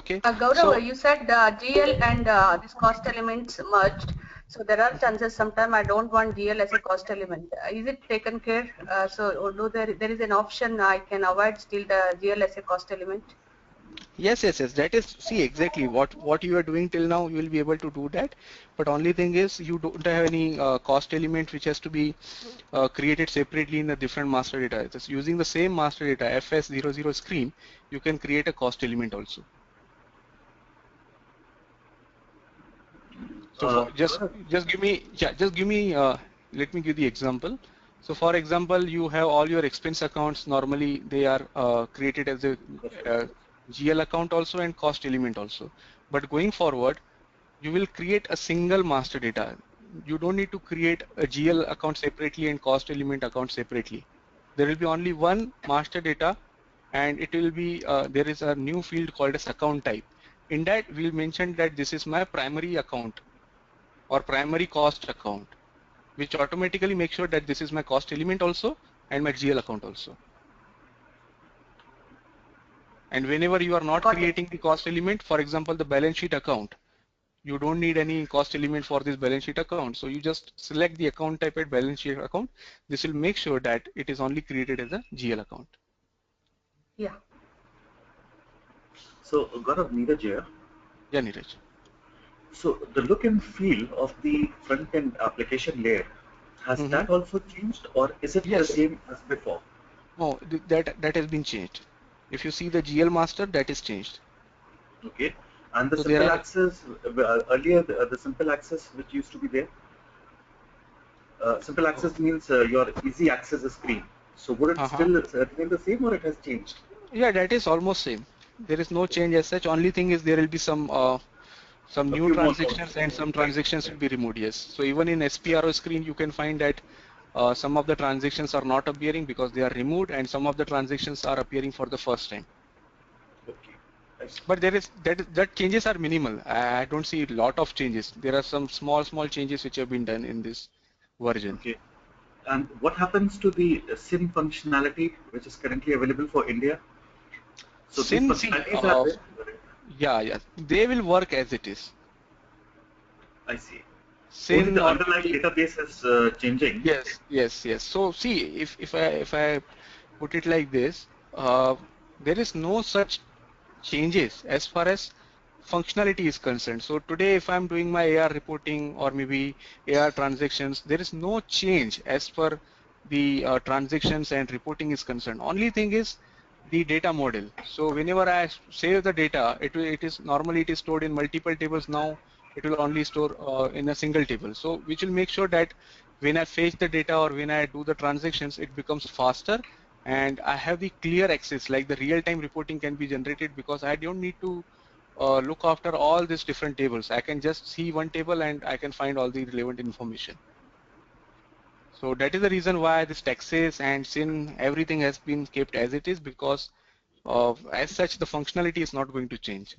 [SPEAKER 1] Okay.
[SPEAKER 8] Gaurav,
[SPEAKER 1] so,
[SPEAKER 8] you said GL and this cost elements merged. So there are chances sometime I don't want GL as a cost element. Is it taken care? So although there is an option, I can avoid still the GL as a cost element.
[SPEAKER 1] Yes. That is, see, exactly what you are doing till now, you will be able to do that. But only thing is you don't have any cost element which has to be created separately in a different master data. Just using the same master data, FS00 screen, you can create a cost element also. So just give me, let me give the example. So for example, you have all your expense accounts. Normally they are created as a GL account also and cost element also. But going forward, you will create a single master data. You don't need to create a GL account separately and cost element account separately. There will be only one master data, and it will be there is a new field called as account type. In that, we'll mention that this is my primary account or primary cost account, which automatically makes sure that this is my cost element also and my GL account also. And whenever you are not creating the cost element, for example, the balance sheet account, you don't need any cost element for this balance sheet account. So you just select the account type at balance sheet account. This will make sure that it is only created as a GL account.
[SPEAKER 8] Yeah.
[SPEAKER 5] So Gaurav, Neeraj here.
[SPEAKER 1] Yeah, Neeraj.
[SPEAKER 5] So the look and feel of the front end application layer, has that also changed, or is it the same as before?
[SPEAKER 1] No, that has been changed. If you see the GL master, that is changed.
[SPEAKER 5] Okay. And the
[SPEAKER 1] So
[SPEAKER 5] simple access, earlier the simple access which used to be there, simple access means your easy access screen. So would it still remain the same, or it has changed?
[SPEAKER 1] Yeah, that is almost same. There is no change as such. Only thing is there will be some new transactions and some transactions will be removed. Yes. So even in SPRO screen, you can find that some of the transactions are not appearing because they are removed, and some of the transactions are appearing for the first time.
[SPEAKER 5] Okay.
[SPEAKER 1] But that changes are minimal. I don't see a lot of changes. There are some small changes which have been done in this version.
[SPEAKER 5] Okay. And what happens to the SIN functionality which is currently available for India? So these
[SPEAKER 1] SIN,
[SPEAKER 5] functionalities are there.
[SPEAKER 1] yeah, they will work as it is.
[SPEAKER 5] I see. Only
[SPEAKER 1] SIN
[SPEAKER 5] the
[SPEAKER 1] or
[SPEAKER 5] underlying
[SPEAKER 1] maybe,
[SPEAKER 5] database is changing.
[SPEAKER 1] yes. So see, if I put it like this, there is no such changes as far as functionality is concerned. So today, if I'm doing my AR reporting or maybe AR transactions, there is no change as per the transactions and reporting is concerned. Only thing is the data model. So whenever I save the data, it is normally it is stored in multiple tables. Now it will only store in a single table. So which will make sure that when I fetch the data or when I do the transactions, it becomes faster and I have the clear access, like the real-time reporting can be generated because I don't need to look after all these different tables. I can just see one table and I can find all the relevant information. So that is the reason why this taxes and SIN, everything has been kept as it is because as such the functionality is not going to change.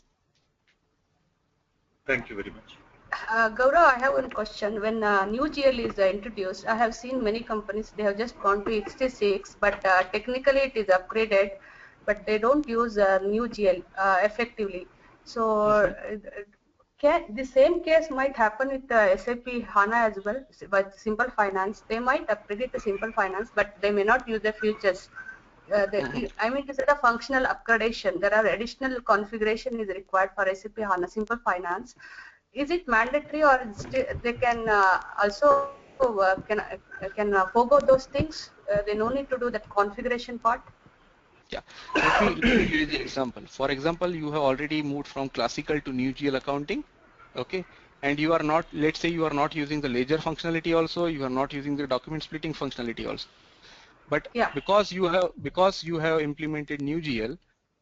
[SPEAKER 5] Thank you very much.
[SPEAKER 8] Gaurav, I have one question. When new GL is introduced, I have seen many companies, they have just gone to XT6, but technically it is upgraded, but they don't use new GL effectively. So the same case might happen with SAP HANA as well, but Simple Finance. They might upgrade it to Simple Finance, but they may not use the features. I mean, instead of functional upgradation, there are additional configuration is required for SAP HANA Simple Finance. Is it mandatory, or they can also can forego those things? They no need to do that configuration part.
[SPEAKER 1] Yeah, let me give you the example. For example, you have already moved from classical to new GL accounting, okay, and you are not, let's say you are not using the ledger functionality also, you are not using the document splitting functionality also. But
[SPEAKER 8] Yeah.
[SPEAKER 1] because you have implemented new GL,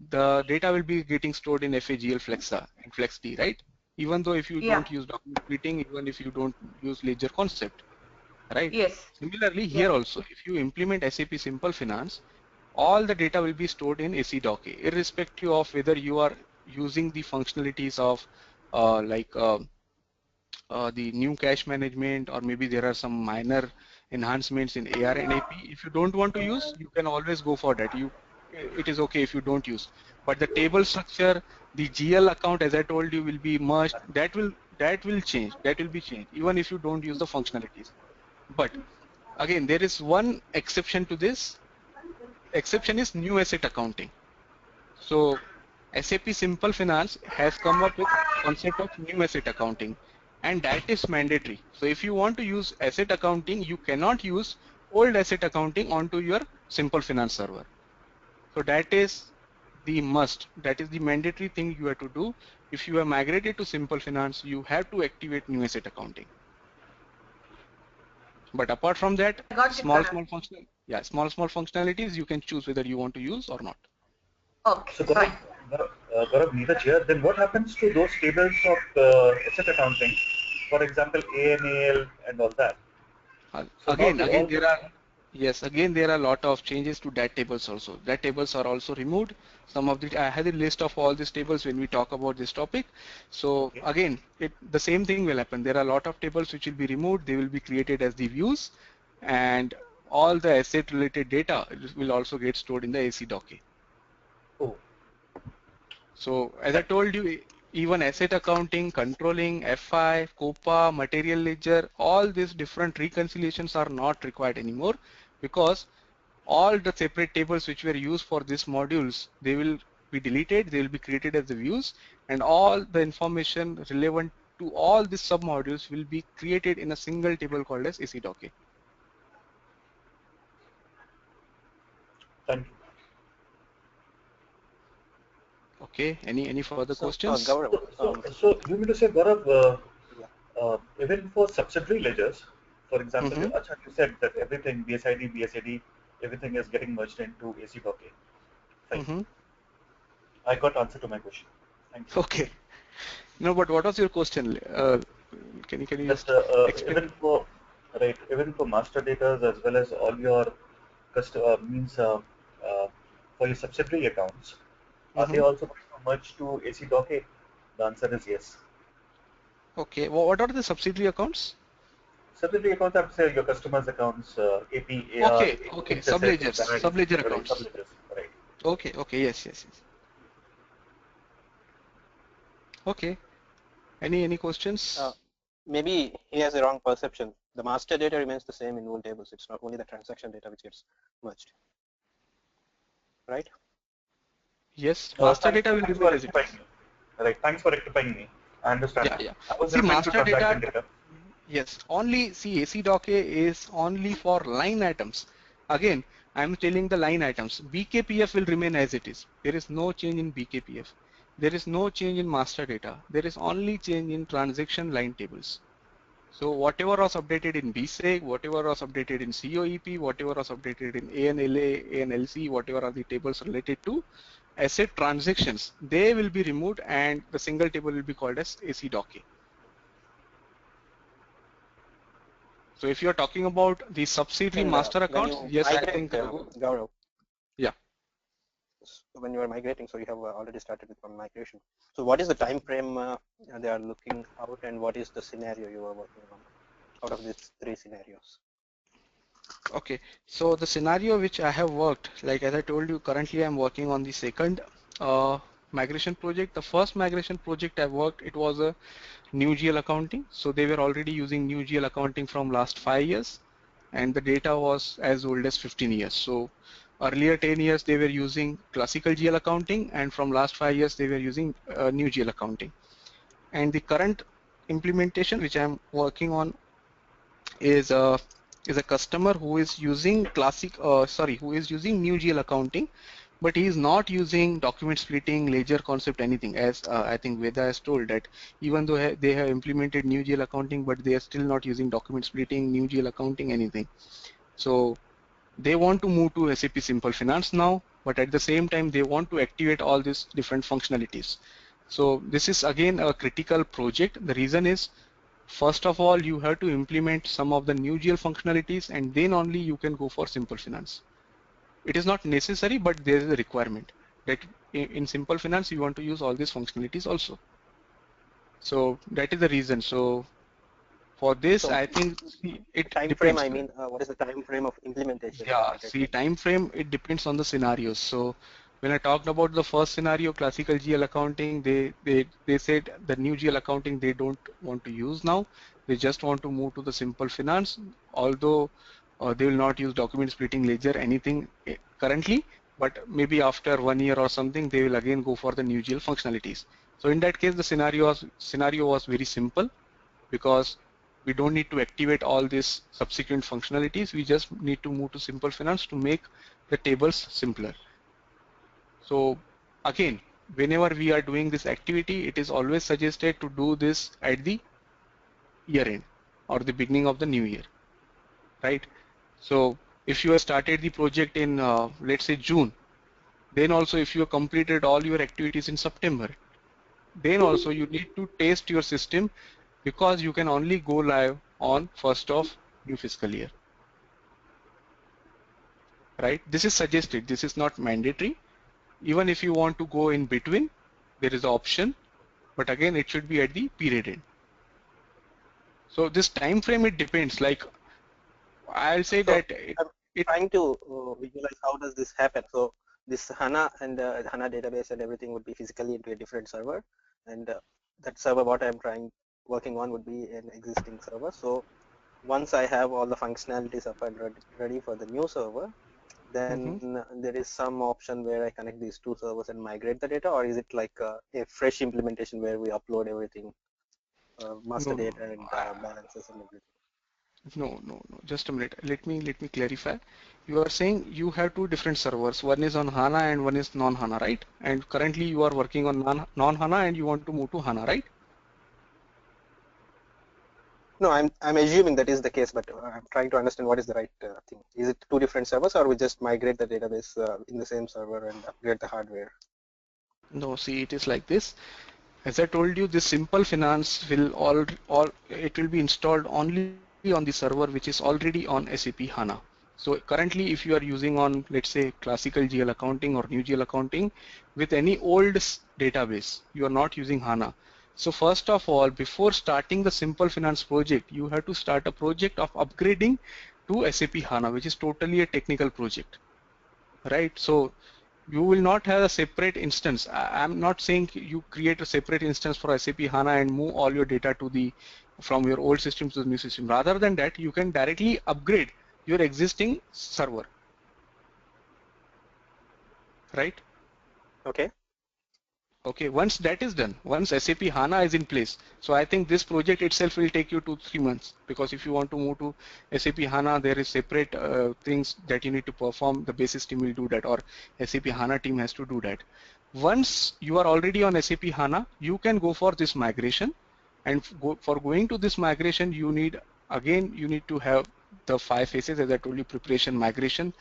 [SPEAKER 1] the data will be getting stored in FAGL Flexa and FlexD, right? Even though if you
[SPEAKER 8] Yeah.
[SPEAKER 1] don't use document splitting, even if you don't use ledger concept, right?
[SPEAKER 8] Yes.
[SPEAKER 1] Similarly,
[SPEAKER 8] Yeah.
[SPEAKER 1] here also, if you implement SAP Simple Finance, all the data will be stored in AC.A, irrespective of whether you are using the functionalities of the new cache management, or maybe there are some minor enhancements in AR and AP. If you don't want to use, you can always go for that. It is okay if you don't use. But the table structure, the GL account, as I told you, will be merged. That will change. That will be changed, even if you don't use the functionalities. But again, there is one exception to this. Exception is new asset accounting. So SAP Simple Finance has come up with concept of new asset accounting, and that is mandatory. So if you want to use asset accounting, you cannot use old asset accounting onto your Simple Finance server. So that is the must. That is the mandatory thing you have to do. If you are migrated to Simple Finance, you have to activate new asset accounting. But apart from that,
[SPEAKER 8] I got it.
[SPEAKER 1] small functionalities you can choose whether you want to use or not.
[SPEAKER 8] Okay,
[SPEAKER 5] So
[SPEAKER 8] fine.
[SPEAKER 5] Gaurav, Neeraj here. Then what happens to those tables of asset accounting, for example, ANAL and all that? So now
[SPEAKER 1] Again,
[SPEAKER 5] they all
[SPEAKER 1] again there are a lot of changes to that tables also. That tables are also removed. Some of the I had a list of all these tables when we talk about this topic. So
[SPEAKER 5] okay.
[SPEAKER 1] again, the same thing will happen. There are a lot of tables which will be removed. They will be created as the views, and all the asset related data will also get stored in the AC.A.
[SPEAKER 5] Oh,
[SPEAKER 1] So as I told you, even asset accounting, controlling, FI, COPA, material ledger, all these different reconciliations are not required anymore because all the separate tables which were used for these modules, they will be deleted, they will be created as the views, and all the information relevant to all these submodules will be created in a single table called as AC.A.
[SPEAKER 5] thank you.
[SPEAKER 1] Okay, any further
[SPEAKER 3] So,
[SPEAKER 1] questions?
[SPEAKER 3] Gaurav,
[SPEAKER 5] So you mean to say, Gaurav,
[SPEAKER 3] yeah.
[SPEAKER 5] even for subsidiary ledgers, for example,
[SPEAKER 1] Mm-hmm.
[SPEAKER 5] Acha, you said that everything BSID, everything is getting merged into AC.A. Fine.
[SPEAKER 1] Mm-hmm.
[SPEAKER 5] I got answer to my question. Thank you.
[SPEAKER 1] Okay. No, but what was your question? Can you
[SPEAKER 5] That
[SPEAKER 1] just explain?
[SPEAKER 5] even for master data as well as all your means for your subsidiary accounts, are they
[SPEAKER 1] Mm-hmm.
[SPEAKER 5] also merge to AC Doc A? The answer is yes.
[SPEAKER 1] Okay, what are the subsidiary accounts?
[SPEAKER 5] Subsidiary accounts are, say, your customers' accounts, AP, AR,
[SPEAKER 1] Okay, okay,
[SPEAKER 5] fixed assets,
[SPEAKER 1] subledgers,
[SPEAKER 5] banks,
[SPEAKER 1] subledger
[SPEAKER 5] right,
[SPEAKER 1] accounts.
[SPEAKER 5] subledgers, right.
[SPEAKER 1] Okay, okay, yes, yes, yes. Okay, any questions?
[SPEAKER 3] Maybe he has a wrong perception. The master data remains the same in all tables. It's not only the transaction data which gets merged, right?
[SPEAKER 1] Yes, master data will
[SPEAKER 5] Thanks for
[SPEAKER 1] remain as it
[SPEAKER 5] rectifying
[SPEAKER 1] is.
[SPEAKER 5] me. Right, thanks for rectifying me. I understand.
[SPEAKER 1] Yeah, yeah.
[SPEAKER 5] I was
[SPEAKER 1] See,
[SPEAKER 5] referring to
[SPEAKER 1] master
[SPEAKER 5] transaction
[SPEAKER 1] data,
[SPEAKER 5] data.
[SPEAKER 1] yes, only see AC doc A is only for line items. Again, I'm telling the line items. BKPF will remain as it is. There is no change in BKPF. There is no change in master data. There is only change in transaction line tables. So whatever was updated in BSEG, whatever was updated in COEP, whatever was updated in ANLA, ANLC, whatever are the tables related to asset transactions, they will be removed and the single table will be called as AC doc A. So if you are talking about the subsidiary
[SPEAKER 3] And
[SPEAKER 1] master
[SPEAKER 3] when
[SPEAKER 1] accounts,
[SPEAKER 3] you
[SPEAKER 1] yes, I
[SPEAKER 3] migrate,
[SPEAKER 1] think
[SPEAKER 3] Gaurav,
[SPEAKER 1] yeah.
[SPEAKER 3] when you are migrating, so you have already started with one migration. So what is the time frame they are looking out, and what is the scenario you are working on out of these three scenarios?
[SPEAKER 1] Okay, so the scenario which I have worked, like as I told you, currently I'm working on the second migration project. The first migration project I worked, it was a new GL accounting. So they were already using new GL accounting from last 5 years, and the data was as old as 15 years. So earlier 10 years they were using classical GL accounting, and from last 5 years they were using new GL accounting. And the current implementation which I'm working on is a customer who is using who is using new GL accounting, but he is not using document splitting, ledger concept, anything. As I think Veda has told that even though they have implemented new GL accounting, but they are still not using document splitting, new GL accounting, anything. So they want to move to SAP Simple Finance now, but at the same time they want to activate all these different functionalities. So this is again a critical project. The reason is, first of all, you have to implement some of the new GL functionalities, and then only you can go for Simple Finance. It is not necessary, but there is a requirement that in Simple Finance you want to use all these functionalities also. So that is the reason. So for this,
[SPEAKER 3] So
[SPEAKER 1] I think it
[SPEAKER 3] time frame,
[SPEAKER 1] depends.
[SPEAKER 3] I mean, what is the time frame of implementation of
[SPEAKER 1] Yeah, see,
[SPEAKER 3] migration?
[SPEAKER 1] time frame, it depends on the scenarios. So when I talked about the first scenario, classical GL accounting, they said the new GL accounting they don't want to use now. They just want to move to the simple finance, although they will not use document splitting, ledger, anything currently, but maybe after 1 year or something, they will again go for the new GL functionalities. So in that case, the scenario was very simple, because we don't need to activate all these subsequent functionalities. We just need to move to simple finance to make the tables simpler. So again, whenever we are doing this activity, it is always suggested to do this at the year end or the beginning of the new year, right? So if you have started the project in let's say June, then also if you have completed all your activities in September, then also you need to test your system, because you can only go live on 1st of new fiscal year, right? This is suggested, this is not mandatory. Even if you want to go in between, there is an option, but again it should be at the period end. So this time frame, it depends. Like I'll say
[SPEAKER 3] So
[SPEAKER 1] that
[SPEAKER 3] I'm
[SPEAKER 1] it
[SPEAKER 3] trying to visualize how does this happen. So this HANA and HANA database and everything would be physically into a different server, and that server what I'm working on would be an existing server. So once I have all the functionalities up and ready for the new server, then
[SPEAKER 1] Mhm.
[SPEAKER 3] there is some option where I connect these two servers and migrate the data, or is it like a fresh implementation where we upload everything, master
[SPEAKER 1] No, no,
[SPEAKER 3] data and balances and everything?
[SPEAKER 1] no. Just a minute. Let me clarify. You are saying you have two different servers. One is on HANA and one is non-HANA, right? And currently you are working on non-HANA and you want to move to HANA, right?
[SPEAKER 3] No, I'm assuming that is the case, but I'm trying to understand what is the right thing. Is it two different servers, or we just migrate the database in the same server and upgrade the hardware?
[SPEAKER 1] No, see, it is like this. As I told you, this simple finance will all it will be installed only on the server which is already on SAP HANA. So currently, if you are using on, let's say, classical GL accounting or new GL accounting with any old database, you are not using HANA. So first of all, before starting the Simple Finance project, you have to start a project of upgrading to SAP HANA, which is totally a technical project, right? So you will not have a separate instance. I'm not saying you create a separate instance for SAP HANA and move all your data to the from your old system to the new system. Rather than that, you can directly upgrade your existing server, right?
[SPEAKER 3] Okay.
[SPEAKER 1] Okay, once that is done, once SAP HANA is in place, so I think this project itself will take you 2-3 months, because if you want to move to SAP HANA, there is separate things that you need to perform. The basis team will do that, or SAP HANA team has to do that. Once you are already on SAP HANA, you can go for this migration, and for going to this migration, you need to have the 5 phases, as I told you: preparation, migration.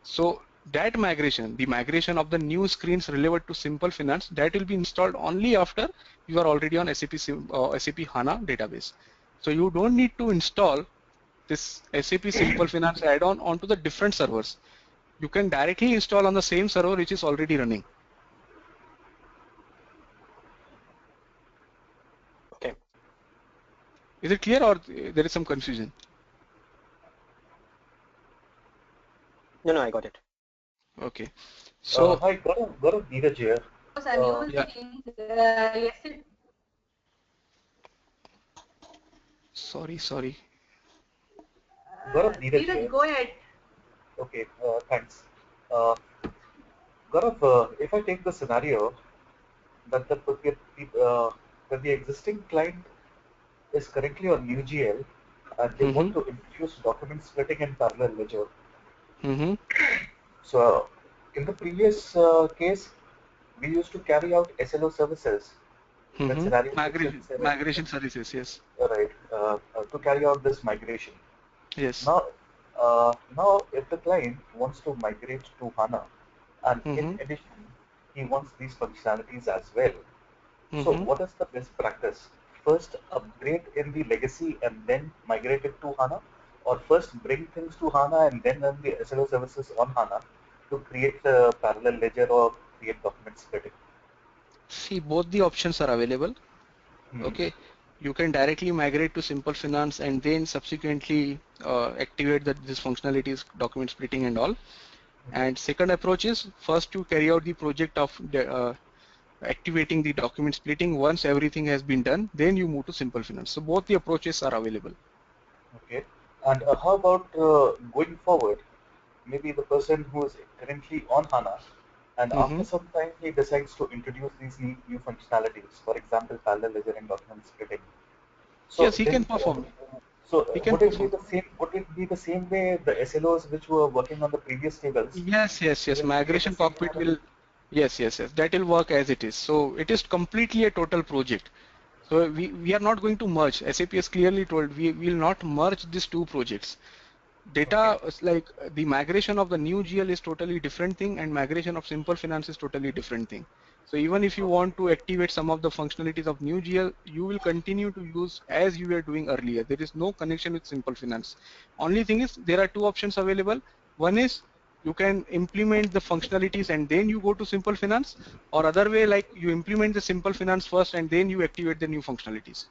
[SPEAKER 1] So that migration, the migration of the new screens relevant to Simple Finance, that will be installed only after you are already on SAP HANA database. So you don't need to install this SAP Simple Finance add-on onto the different servers. You can directly install on the same server which is already running.
[SPEAKER 3] Okay.
[SPEAKER 1] Is it clear, or there is some confusion?
[SPEAKER 3] No, I got it.
[SPEAKER 1] Okay. So
[SPEAKER 5] hi, Gaurav, Neeraj here.
[SPEAKER 8] I'm using yes.
[SPEAKER 1] Sorry.
[SPEAKER 5] Gaurav, Neeraj
[SPEAKER 8] Neeraj,
[SPEAKER 5] here.
[SPEAKER 8] go ahead.
[SPEAKER 5] Okay, thanks. Gaurav, if I take the scenario that that the existing client is currently on UGL and they want to introduce document splitting and parallel ledger. So, in the previous case, we used to carry out SLO services in that scenario 6 and 7.
[SPEAKER 1] Migration services, yes.
[SPEAKER 5] Right, to carry out this migration.
[SPEAKER 1] Yes.
[SPEAKER 5] Now, if the client wants to migrate to HANA, and in addition, he wants these functionalities as well. So, what is the best practice? First, upgrade in the legacy and then migrate it to HANA, or first bring things to HANA and then run the SLO services on HANA to create a parallel ledger or create document splitting?
[SPEAKER 1] See, both the options are available.
[SPEAKER 5] Hmm.
[SPEAKER 1] Okay, you can directly migrate to Simple Finance and then subsequently activate this functionalities, document splitting and all. And second approach is first to carry out the project of activating the document splitting. Once everything has been done, then you move to Simple Finance. So both the approaches are available.
[SPEAKER 5] Okay, and how about going forward? Maybe the person who is currently on HANA, and after some time he decides to introduce these new functionalities, for example, parallel ledger and document splitting.
[SPEAKER 1] Yes,
[SPEAKER 5] So
[SPEAKER 1] he can
[SPEAKER 5] then,
[SPEAKER 1] perform.
[SPEAKER 5] would it be the same? Would it be the same way the SLOs which were working on the previous tables?
[SPEAKER 1] Yes.
[SPEAKER 5] Will create the
[SPEAKER 1] Migration
[SPEAKER 5] same
[SPEAKER 1] cockpit
[SPEAKER 5] model?
[SPEAKER 1] will. Yes. That will work as it is. So it is completely a total project. So we are not going to merge. SAP has clearly told we will not merge these two projects.
[SPEAKER 5] Okay.
[SPEAKER 1] Data like the migration of the new GL is totally different thing, and migration of Simple Finance is totally different thing. So even if you want to activate some of the functionalities of new GL, you will continue to use as you were doing earlier. There is no connection with Simple Finance. Only thing is there are two options available. One is you can implement the functionalities and then you go to Simple Finance, or other way, like you implement the Simple Finance first and then you activate the new functionalities.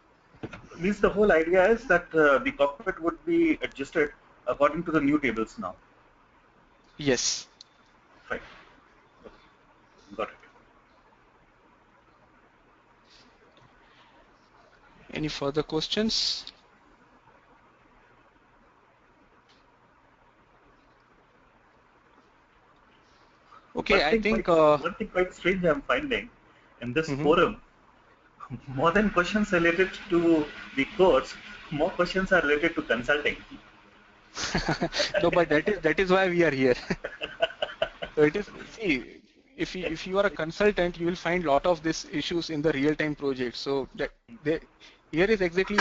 [SPEAKER 5] Means the whole idea is that the cockpit would be adjusted according to the new tables now.
[SPEAKER 1] Yes.
[SPEAKER 5] Fine. Okay. Got it.
[SPEAKER 1] Any further questions? Okay, I think
[SPEAKER 5] One thing quite strange I'm finding in this forum, more than questions related to the course, more questions are related to consulting.
[SPEAKER 1] no, but that is why we are here. So it is, see, if you are a consultant, you will find lot of these issues in the real-time project. So here is exactly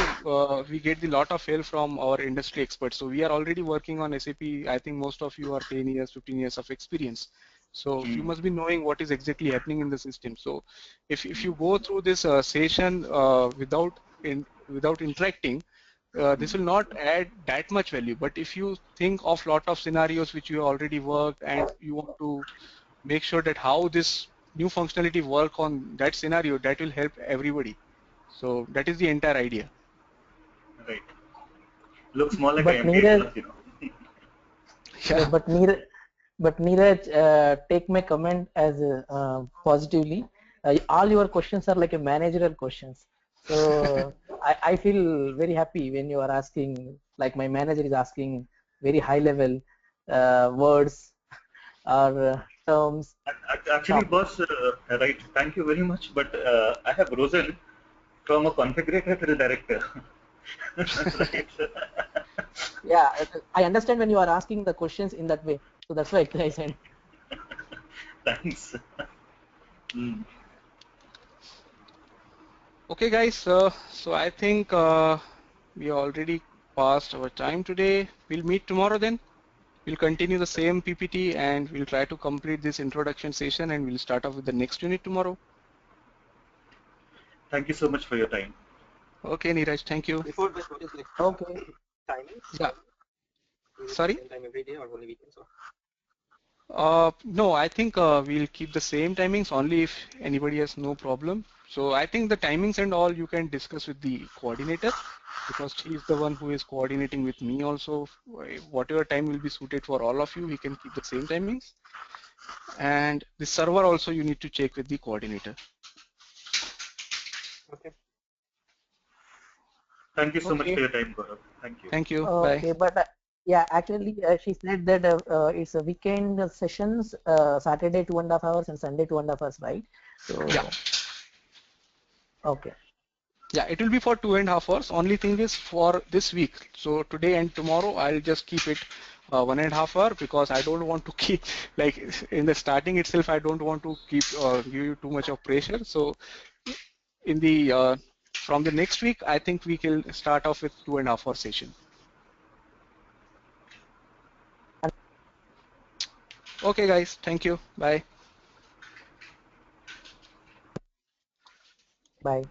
[SPEAKER 1] we get the lot of help from our industry experts. So we are already working on SAP. I think most of you are 10 years, 15 years of experience. So you must be knowing what is exactly happening in the system. So if you go through this session without interacting, this will not add that much value. But if you think of lot of scenarios which you already worked and you want to make sure that how this new functionality work on that scenario, that will help everybody. So that is the entire idea.
[SPEAKER 5] Right. Looks more like
[SPEAKER 4] But
[SPEAKER 5] an empty
[SPEAKER 4] Neeraj,
[SPEAKER 5] fluff, you know.
[SPEAKER 4] yeah, but Neeraj, take my comment as positively. All your questions are like a managerial questions. So I feel very happy when you are asking, like my manager is asking very high level words or terms.
[SPEAKER 5] Actually, boss, right. Thank you very much. But I have risen from a configurator to the director. Right.
[SPEAKER 4] Yeah, I understand when you are asking the questions in that way. So that's why I said.
[SPEAKER 5] Thanks. Mm.
[SPEAKER 1] Okay, guys. So I think we already passed our time today. We'll meet tomorrow then. We'll continue the same PPT and we'll try to complete this introduction session and we'll start off with the next unit tomorrow.
[SPEAKER 5] Thank you so much for your time.
[SPEAKER 1] Okay, Neeraj, thank you.
[SPEAKER 3] Before this, what is like
[SPEAKER 4] Okay.
[SPEAKER 3] timings?
[SPEAKER 1] Yeah.
[SPEAKER 3] Is it
[SPEAKER 1] Sorry?
[SPEAKER 3] the same time every day or only weekends? Or?
[SPEAKER 1] No, I think we'll keep the same timings only if anybody has no problem. So I think the timings and all you can discuss with the coordinator because she is the one who is coordinating with me also. Whatever time will be suited for all of you, we can keep the same timings. And the server also you need to check with the coordinator.
[SPEAKER 3] Okay.
[SPEAKER 5] Thank you so much
[SPEAKER 4] Okay.
[SPEAKER 5] for your time, Gaurav. Thank you.
[SPEAKER 1] Thank you.
[SPEAKER 4] Okay,
[SPEAKER 1] Bye.
[SPEAKER 4] but yeah, actually, she said that it's a weekend sessions, Saturday 2.5 hours and Sunday 2.5 hours, right? So,
[SPEAKER 1] Yeah.
[SPEAKER 4] okay.
[SPEAKER 1] Yeah, it will be for 2.5 hours. Only thing is for this week. So today and tomorrow, I'll just keep it 1.5 hour because I don't want to keep like in the starting itself. I don't want to keep give you too much of pressure. So in the from the next week, I think we can start off with 2.5 hour session. Okay, guys. Thank you. Bye.
[SPEAKER 4] Bye.